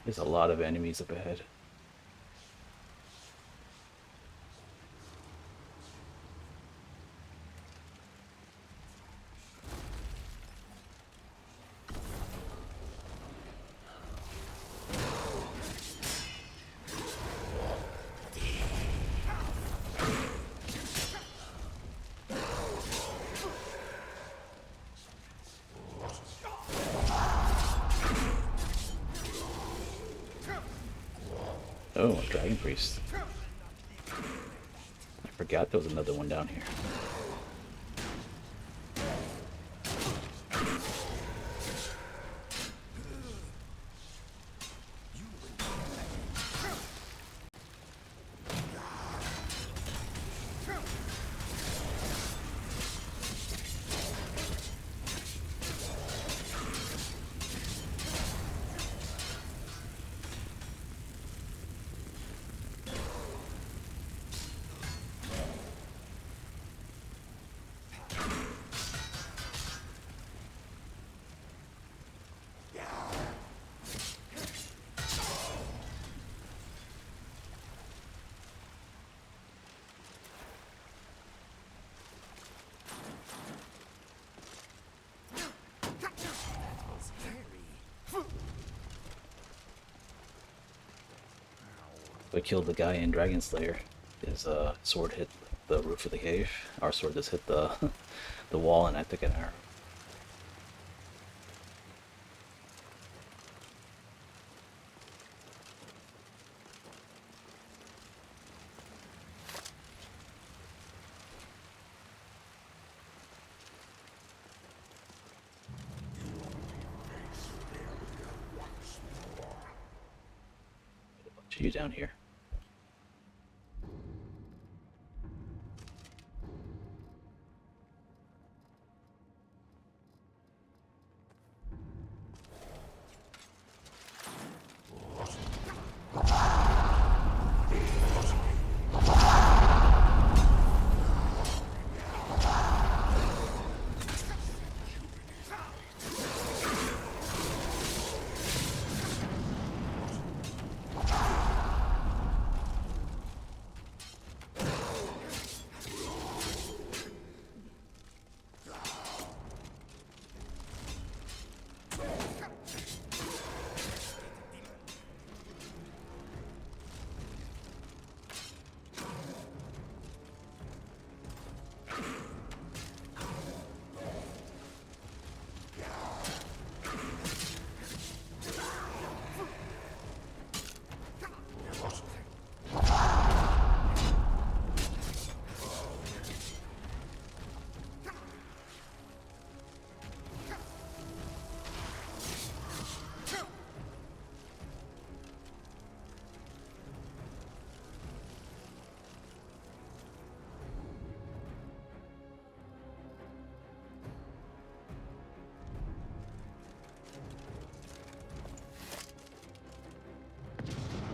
There's a lot of enemies up ahead. Oh, a Dragon Priest. I forgot there was another one down here. We killed the guy in Dragon Slayer. His sword hit the roof of the cave. Our sword just hit the the wall, and I took an arrow. You down here.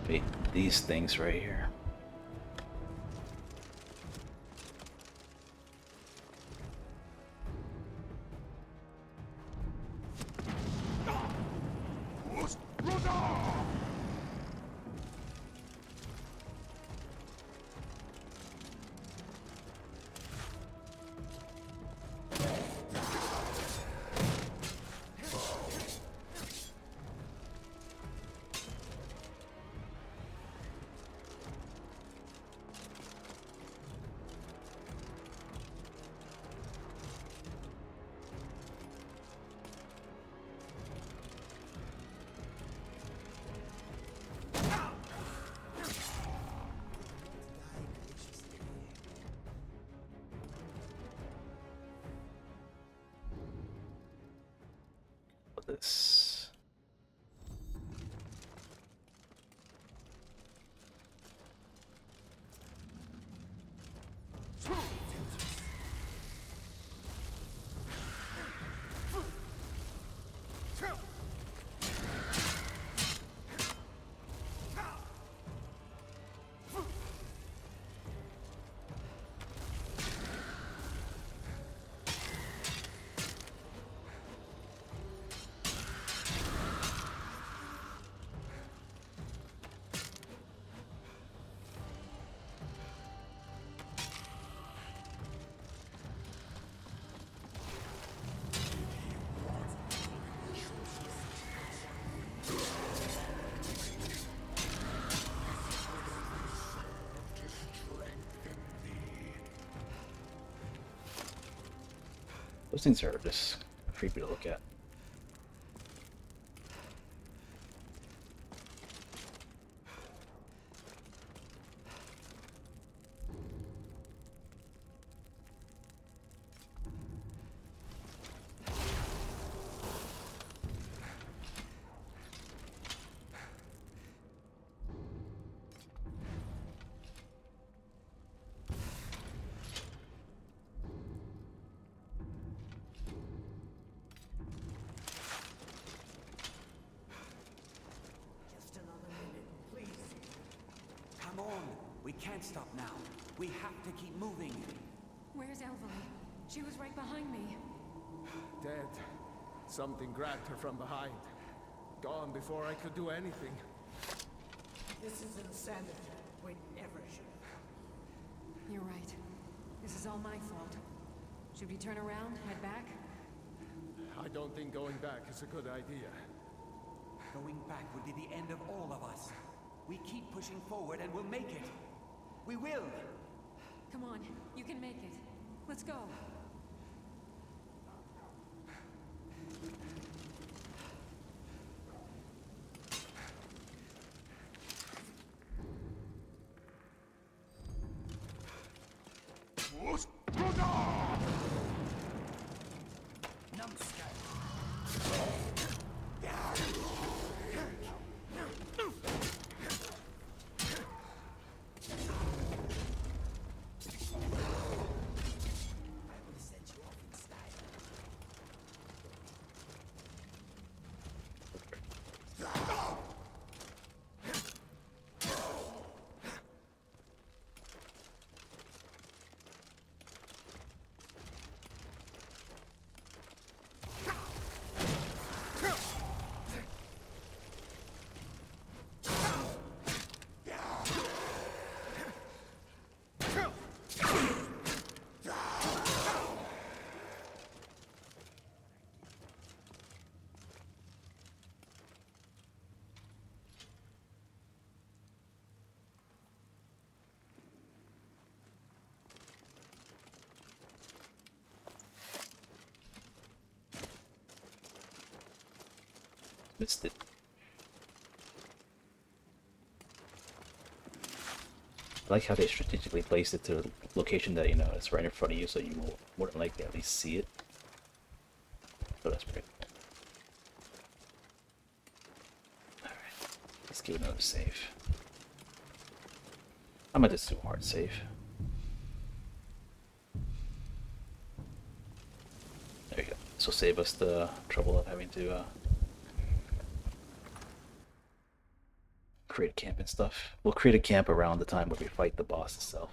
Wait, these things right here. This. Those things are just creepy to look at. We can't stop now. We have to keep moving. Where's Elvely? She was right behind me. Dead. Something grabbed her from behind. Gone before I could do anything. This is insanity. We never should have. You're right. This is all my fault. Should we turn around, head back? I don't think going back is a good idea. Going back would be the end of all of us. We keep pushing forward and we'll make it. We will! Come on, you can make it. Let's go. Missed it. I like how they strategically placed it to a location that, you know, it's right in front of you, so you will more than likely at least see it. So that's pretty cool. Alright, let's give it another save. I might just do a hard save. There you go. This will save us the trouble of having to create a camp and stuff. We'll create a camp around the time where we fight the boss itself.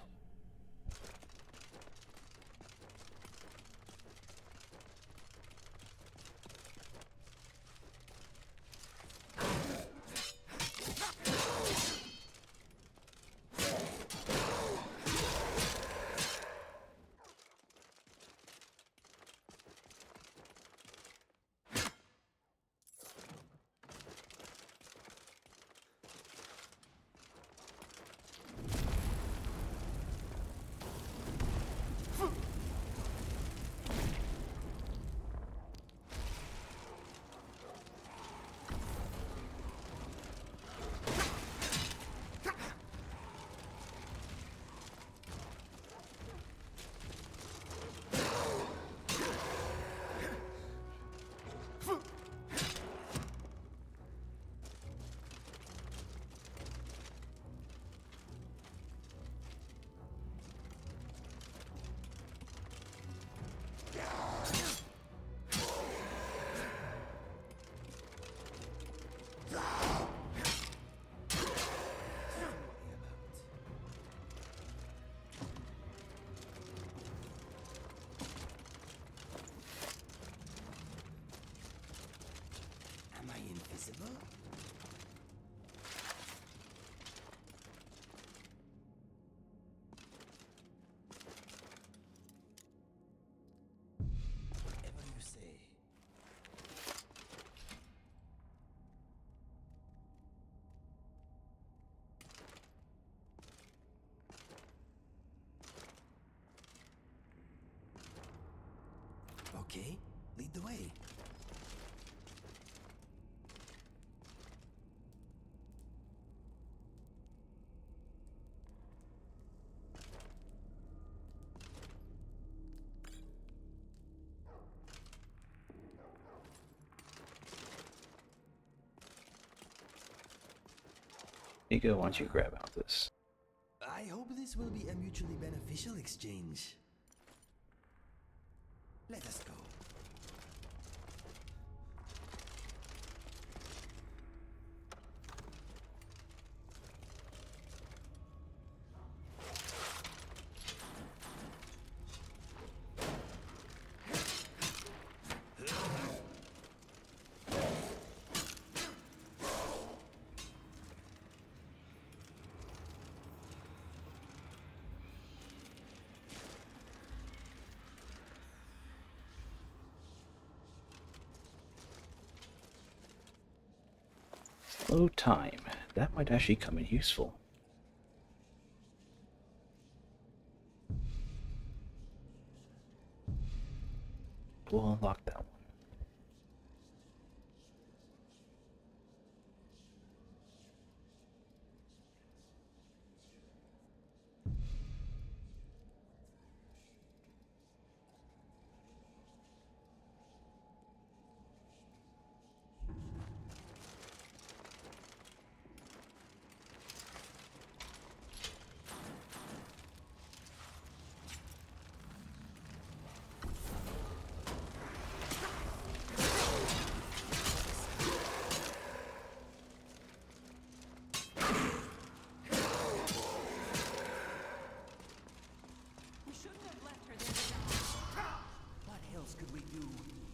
Am I invisible? Whatever you say. Okay, lead the way. Nico, why don't you grab out this? I hope this will be a mutually beneficial exchange. Let us go. Slow time. That might actually come in useful. We'll unlock that one.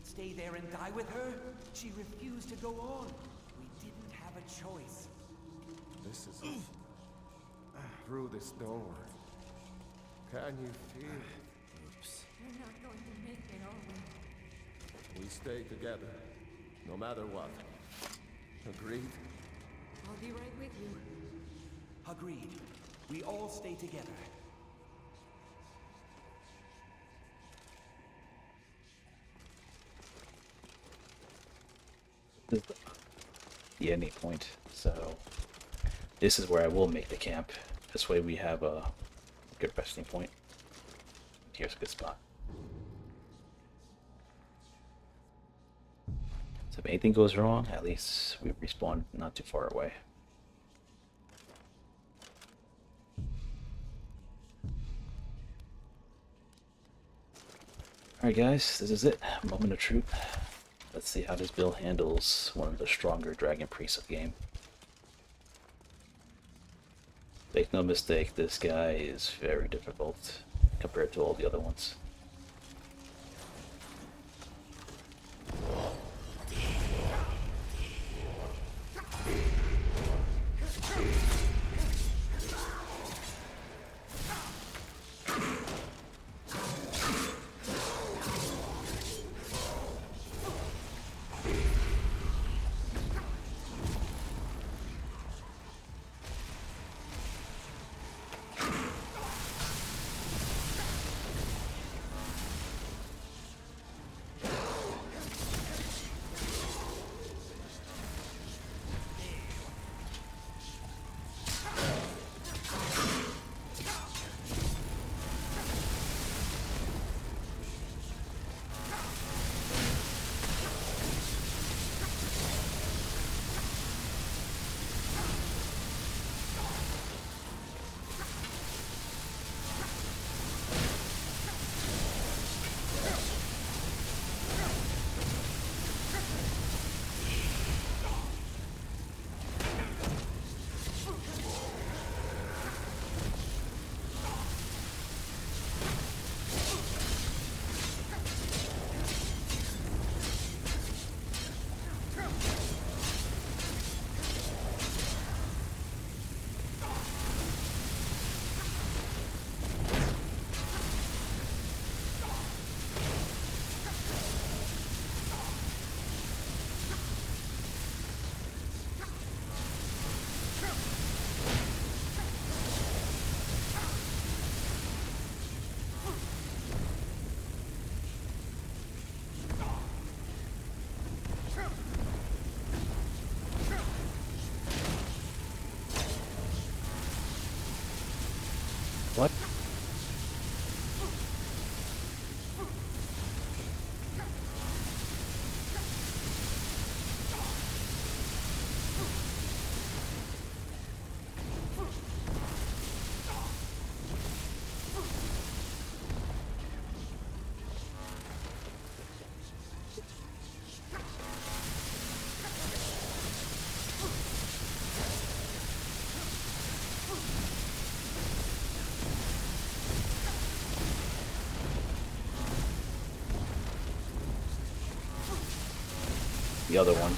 Stay there and die with her? She refused to go on. We didn't have a choice. This is through this door. Can you feel it? Oops. We're not going to make it, are we? We stay together, no matter what. Agreed? I'll be right with you. Agreed. We all stay together. This is the ending point, so this is where I will make the camp. This way we have a good resting point. Here's a good spot. So if anything goes wrong, at least we respawn not too far away. Alright guys, this is it. Moment of truth. Let's see how this build handles one of the stronger dragon priests of the game. Make no mistake, this guy is very difficult compared to all the other ones. What? The other one.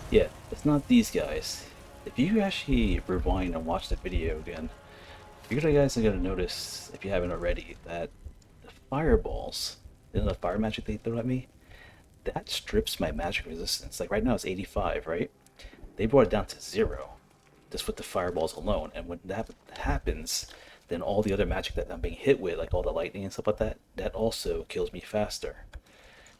Yeah, it's not these guys. If you actually rewind and watch the video again, you guys are gonna notice, if you haven't already, that the fireballs, the fire magic they throw at me, that strips my magic resistance. Like right now it's 85, right? They brought it down to 0, just with the fireballs alone. And when that happens, then all the other magic that I'm being hit with, like all the lightning and stuff like that, that also kills me faster.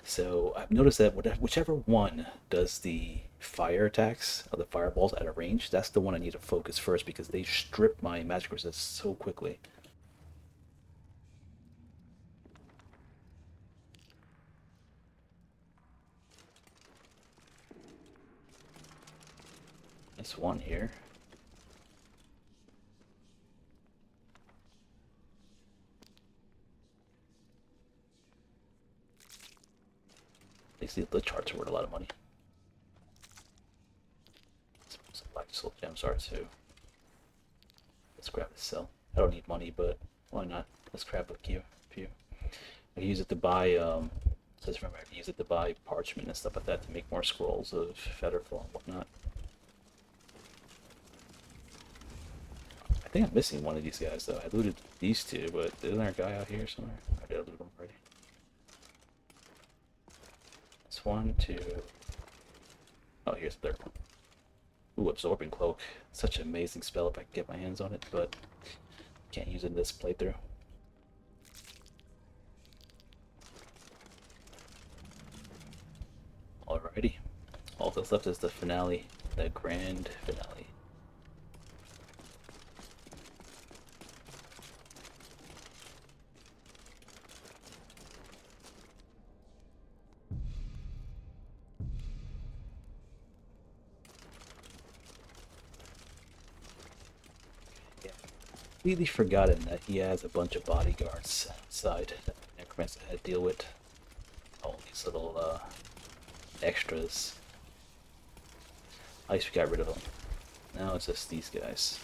So I've noticed that whichever one does the fire attacks or the fireballs at a range, that's the one I need to focus first because they strip my magic resistance so quickly. Nice one here. At least the charts are worth a lot of money. Some black soul gems are too. Let's grab the cell. I don't need money, but why not? Let's grab a few. I use it to buy, says remember, I use it to buy parchment and stuff like that to make more scrolls of Featherfall and whatnot. think I'm missing one of these guys though. I looted these two, but isn't there a guy out here somewhere? I did loot him already. That's 1, 2. Oh, here's the third one. Ooh, Absorbing Cloak. Such an amazing spell if I can get my hands on it, but can't use it in this playthrough. Alrighty. All that's left is the finale, the grand finale. Completely forgotten that he has a bunch of bodyguards outside that Necromancer had to deal with. All these little extras. At least we got rid of them. Now it's just these guys.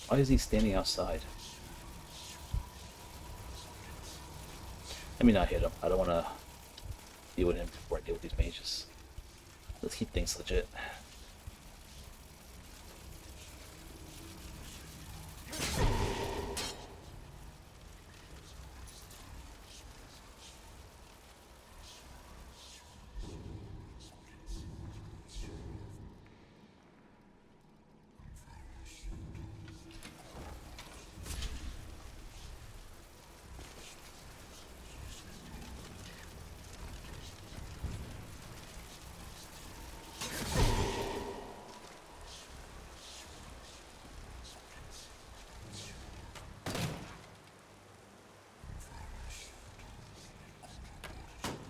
Why is he standing outside? Let me not hit him. I don't want to deal with him before I deal with these mages. Let's keep things legit.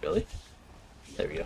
Really? There we go.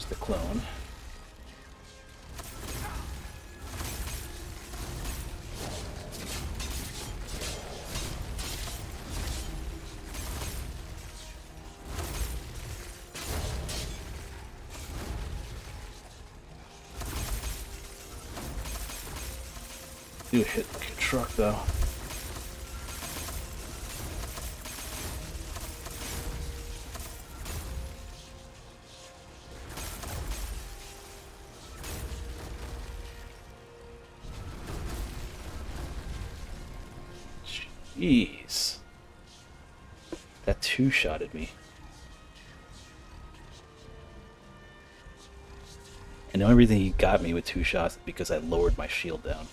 The clone. You hit like a truck though. Jeez. That two-shotted me. And the only reason he got me with 2 shots is because I lowered my shield down.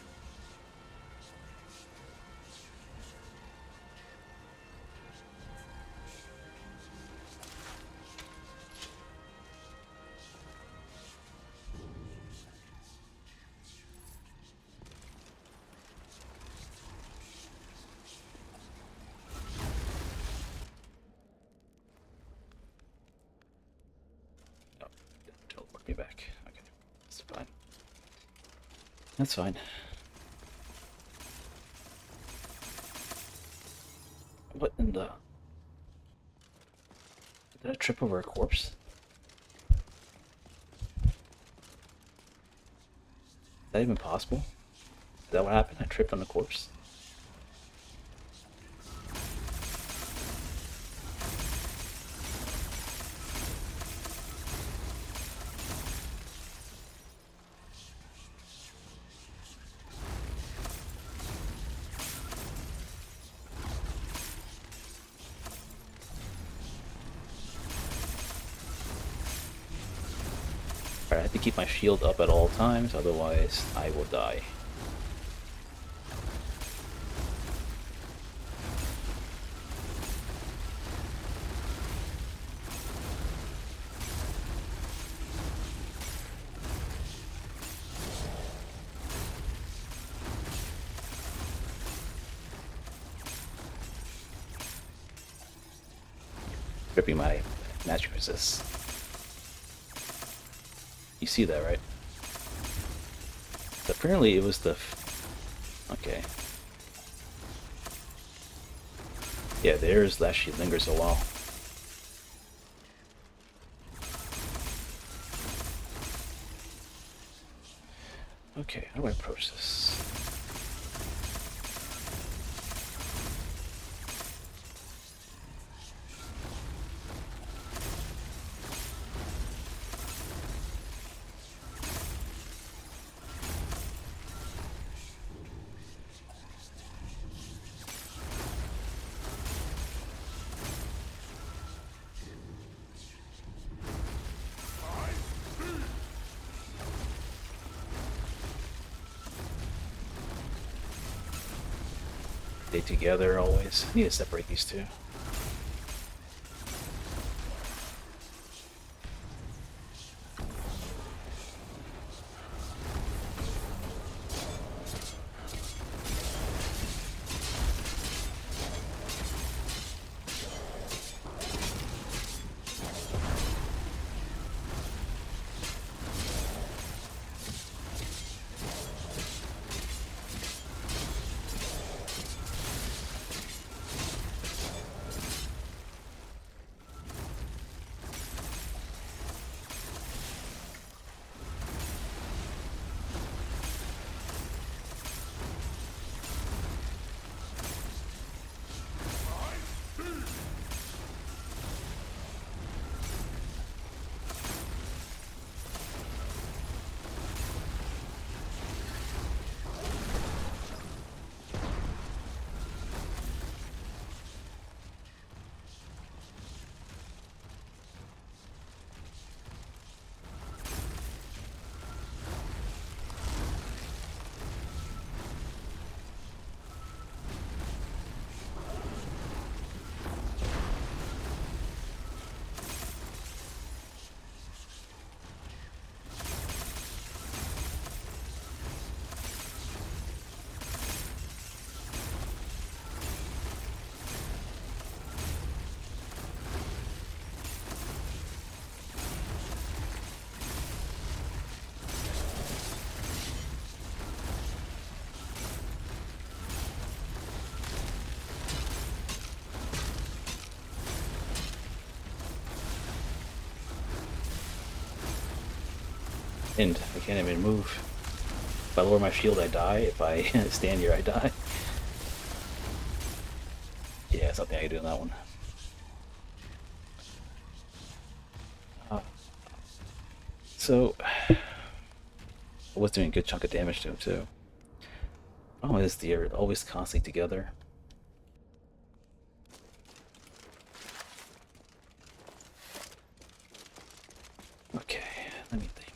Teleport me back. Okay, that's fine. That's fine. What in the... Did I trip over a corpse? Is that even possible? Is that what happened? I tripped on a corpse? I have to keep my shield up at all times, otherwise I will die. Tripping my magic resist. You see that, right? Apparently it was the... Okay. Yeah, there's that she lingers a while. Okay, how do I approach this? Stay together always. I need to separate these two. And I can't even move. If I lower my shield, I die. If I stand here, I die. Yeah, something I can do on that one. So, I was doing a good chunk of damage to him too. Oh, is they're always constantly together. Okay, let me think.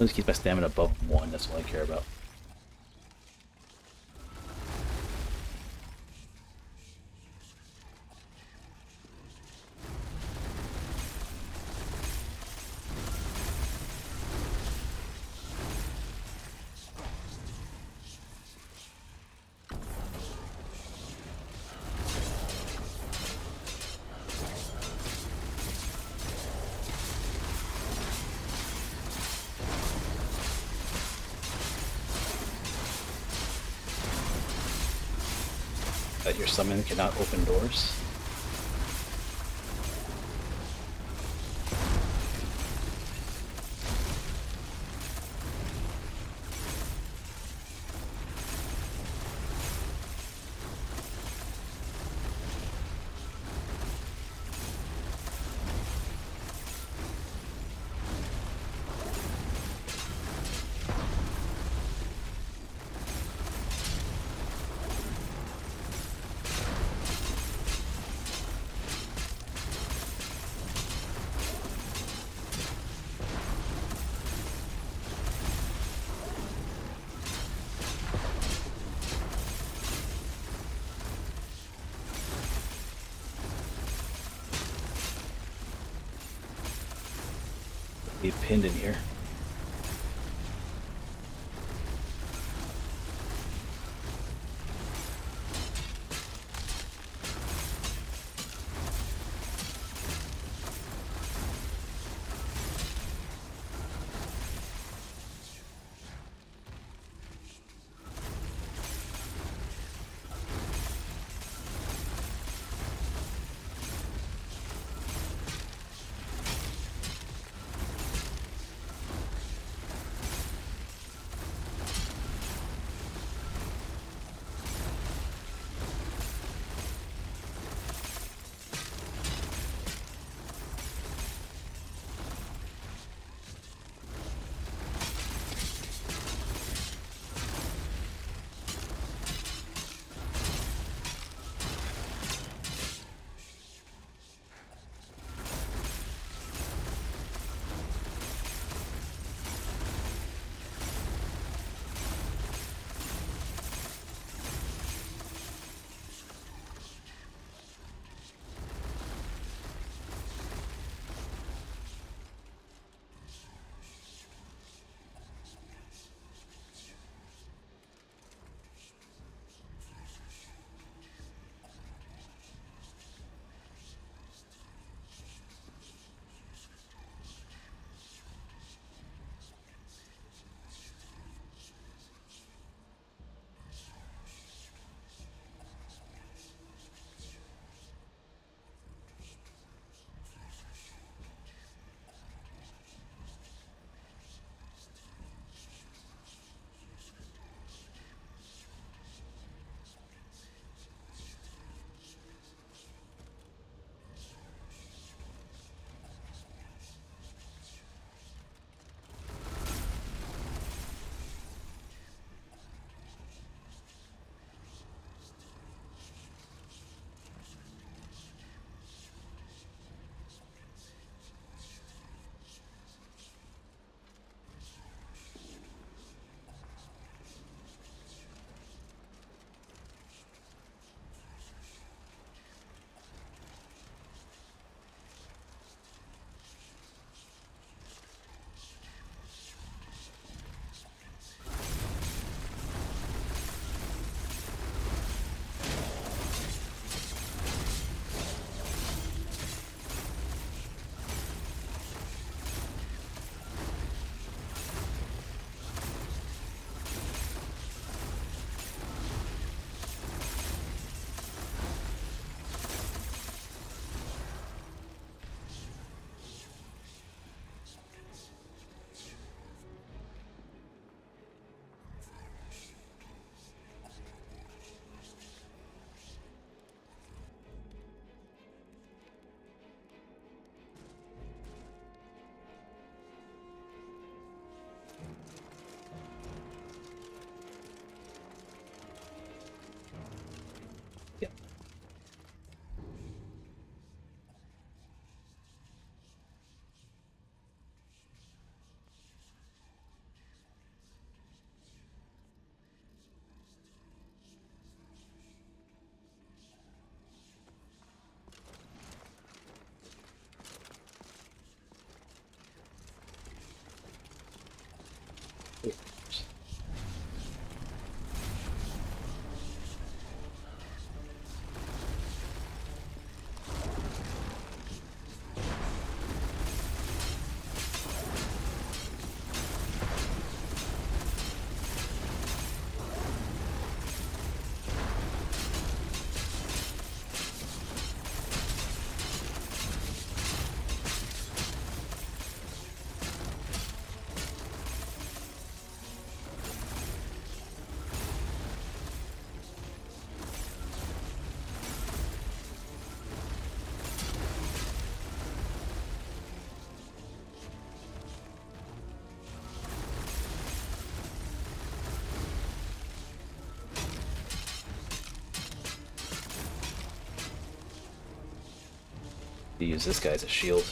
Let's keep my stamina above 1, that's all I care about. That your summon cannot open doors. Be pinned in here. Use this guy as a shield.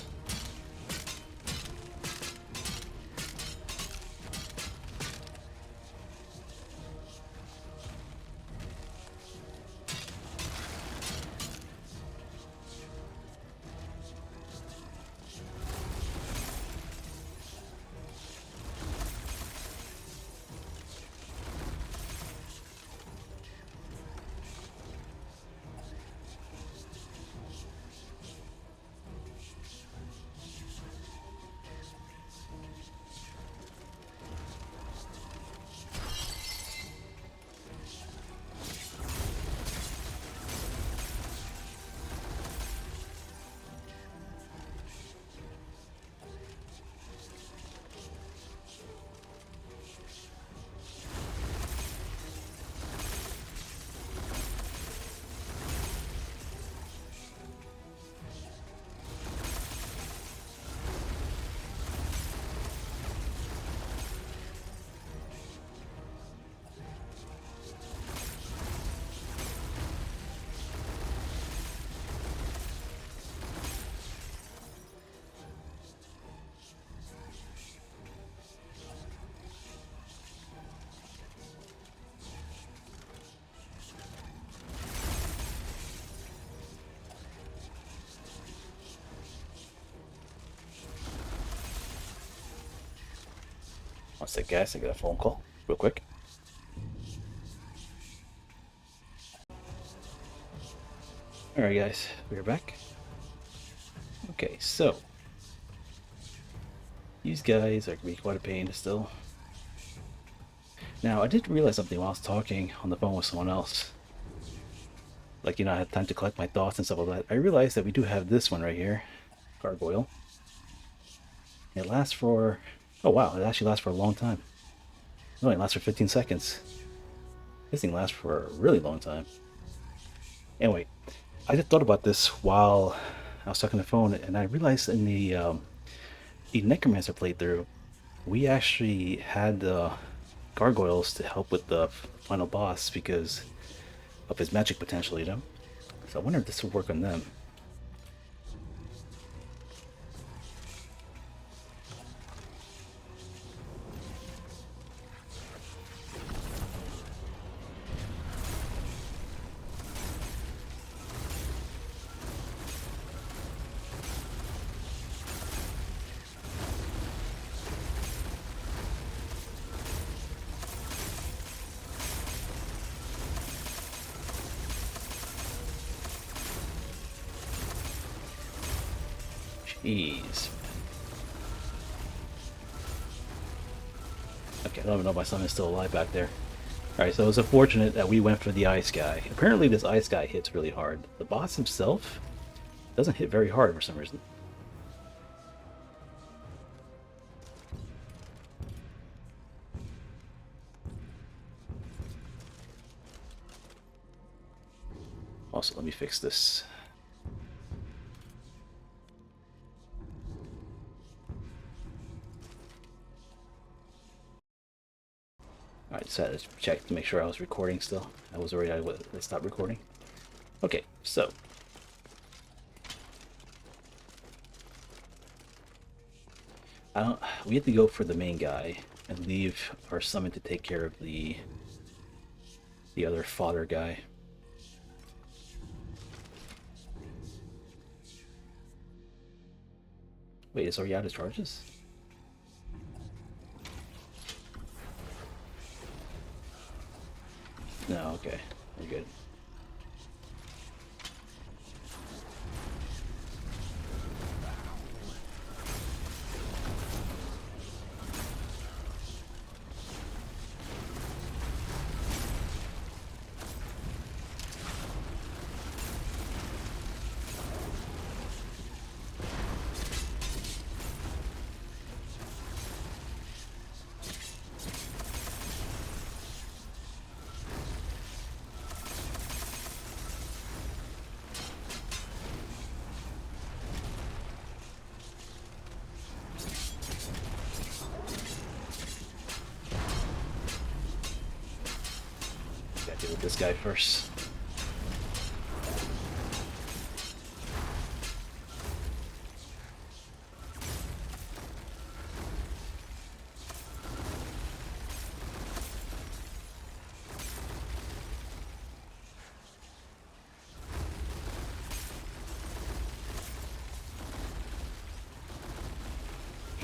One sec, guys. I got a phone call real quick. Alright, guys. We're back. Okay, so these guys are going to be quite a pain still. Now, I did realize something while I was talking on the phone with someone else. Like, you know, I had time to collect my thoughts and stuff like that. I realized that we do have this one right here. Gargoyle. It lasts for... Oh wow, it actually lasts for a long time. It only lasts for 15 seconds. This thing lasts for a really long time. Anyway, I just thought about this while I was talking on the phone, and I realized in the Necromancer playthrough, we actually had gargoyles to help with the final boss because of his magic potential, you know? So I wonder if this would work on them. Jeez. Okay, I don't even know if my son is still alive back there. Alright, so it was unfortunate that we went for the ice guy. Apparently this ice guy hits really hard. The boss himself doesn't hit very hard for some reason. Also, let me fix this. I decided to check to make sure I was recording still. I was already, I stopped recording. Okay, so. We have to go for the main guy and leave our summon to take care of the other fodder guy. Wait, is already out of charges? No, okay. We're good. Deal with this guy first.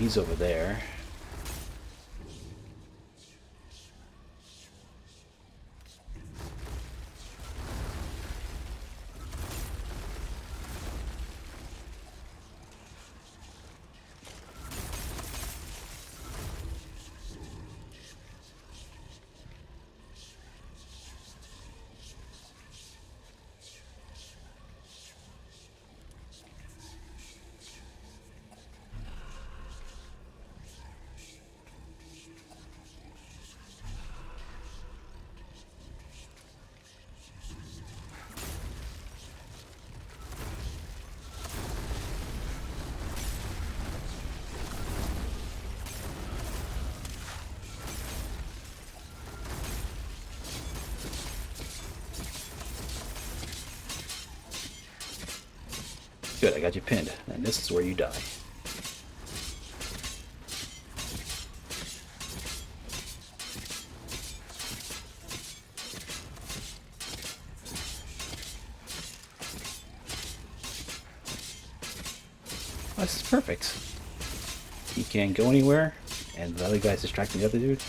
he's over there. Good, I got you pinned, and this is where you die. Oh, this is perfect. He can't go anywhere, and the other guy's distracting the other dude.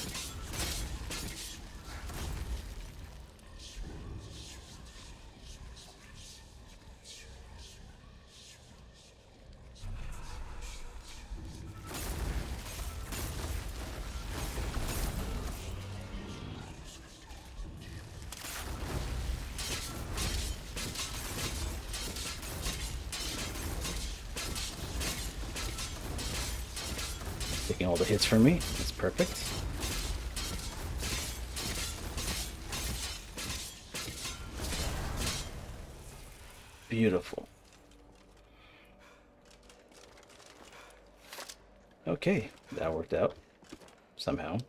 Taking all the hits from me. That's perfect. Beautiful. Okay, that worked out. Somehow.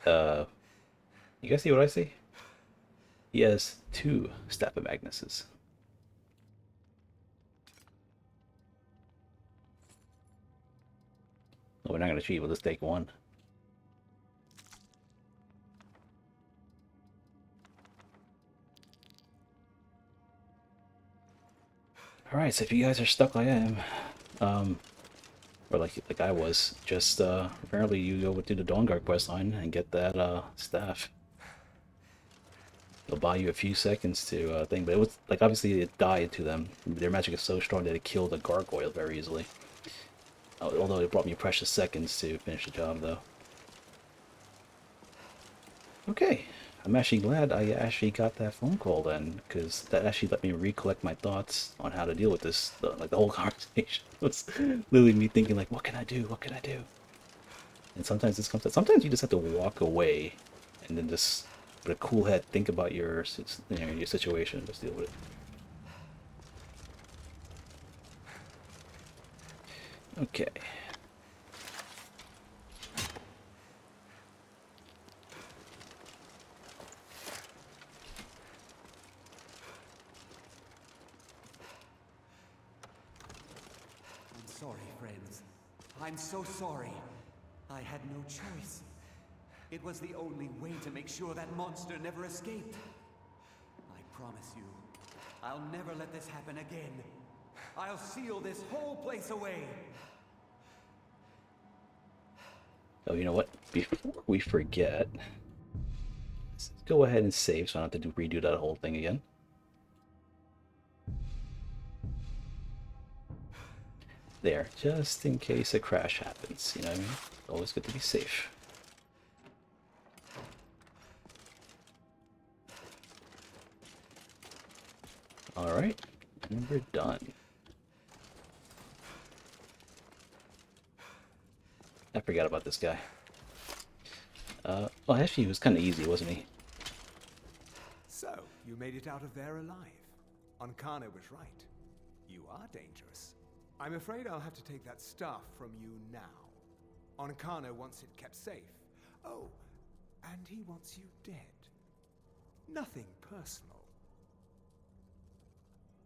You guys see what I see? He has 2 Staff of Magnuses. Well, we're not going to cheat, we'll just take 1. Alright, so if you guys are stuck like I am, or like I was, just apparently you go to the Dawnguard questline and get that staff. It'll buy you a few seconds to thing, but it was like obviously it died to them. Their magic is so strong that it killed a gargoyle very easily. Although it brought me precious seconds to finish the job, though. Okay, I'm actually glad I actually got that phone call then, because that actually let me recollect my thoughts on how to deal with this. Like the whole conversation was literally me thinking like, what can I do? What can I do? And sometimes this comes out. Sometimes you just have to walk away and then just with a cool head think about your situation and just deal with it. Okay. I'm sorry, friends. I'm so sorry. I had no choice. It was the only way to make sure that monster never escaped. I promise you, I'll never let this happen again. I'll seal this whole place away. Oh, you know what? Before we forget, let's go ahead and save so I don't have to redo that whole thing again. There, just in case a crash happens, you know what I mean? Always good to be safe. Alright, and we're done. I forgot about this guy. Well, actually, he was kind of easy, wasn't he? So, you made it out of there alive. Ancano was right. You are dangerous. I'm afraid I'll have to take that stuff from you now. Ancano wants it kept safe. Oh, and he wants you dead. Nothing personal.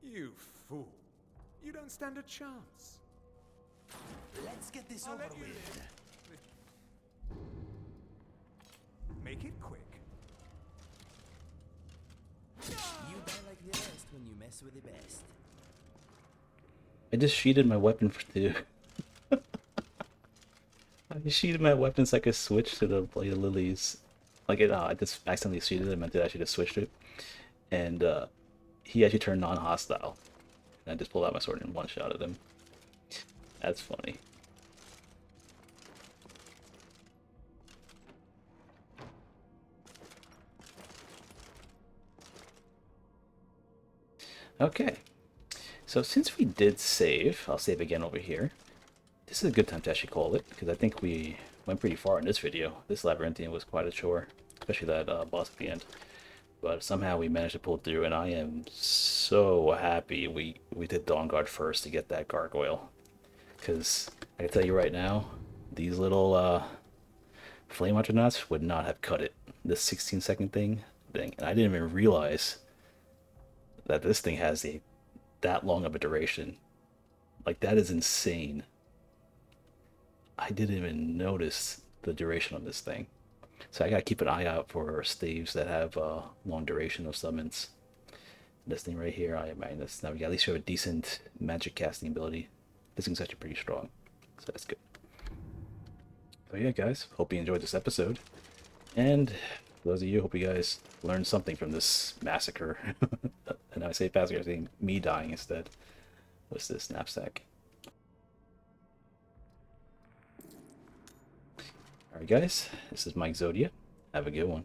You fool. You don't stand a chance. Let's get this over with. Make it quick. die like the rest when you mess with the best. I just sheated my weapon for two. I just sheated my weapon so I could switch to the Blade of Lilies. Like I just accidentally sheated it. I meant to actually just switch it. And he actually turned non-hostile. And I just pulled out my sword and one-shot at him. That's funny. Okay. So since we did save, I'll save again over here. This is a good time to actually call it, because I think we went pretty far in this video. This Labyrinthian was quite a chore, especially that boss at the end. But somehow we managed to pull through, and I am so happy we did Dawn Guard first to get that gargoyle. Because I can tell you right now, these little flame knots would not have cut it. This 16-second thing, and I didn't even realize that this thing has that long of a duration. Like, that is insane. I didn't even notice the duration of this thing. So I gotta keep an eye out for staves that have long duration of summons. This thing right here, I imagine this. Now we at least have a decent magic casting ability. This thing's actually pretty strong, so that's good. So yeah, guys, hope you enjoyed this episode. And for those of you, hope you guys learned something from this massacre. And I say massacre, I say me dying instead. What's this knapsack? Alright guys, this is Mikezodia. Have a good one.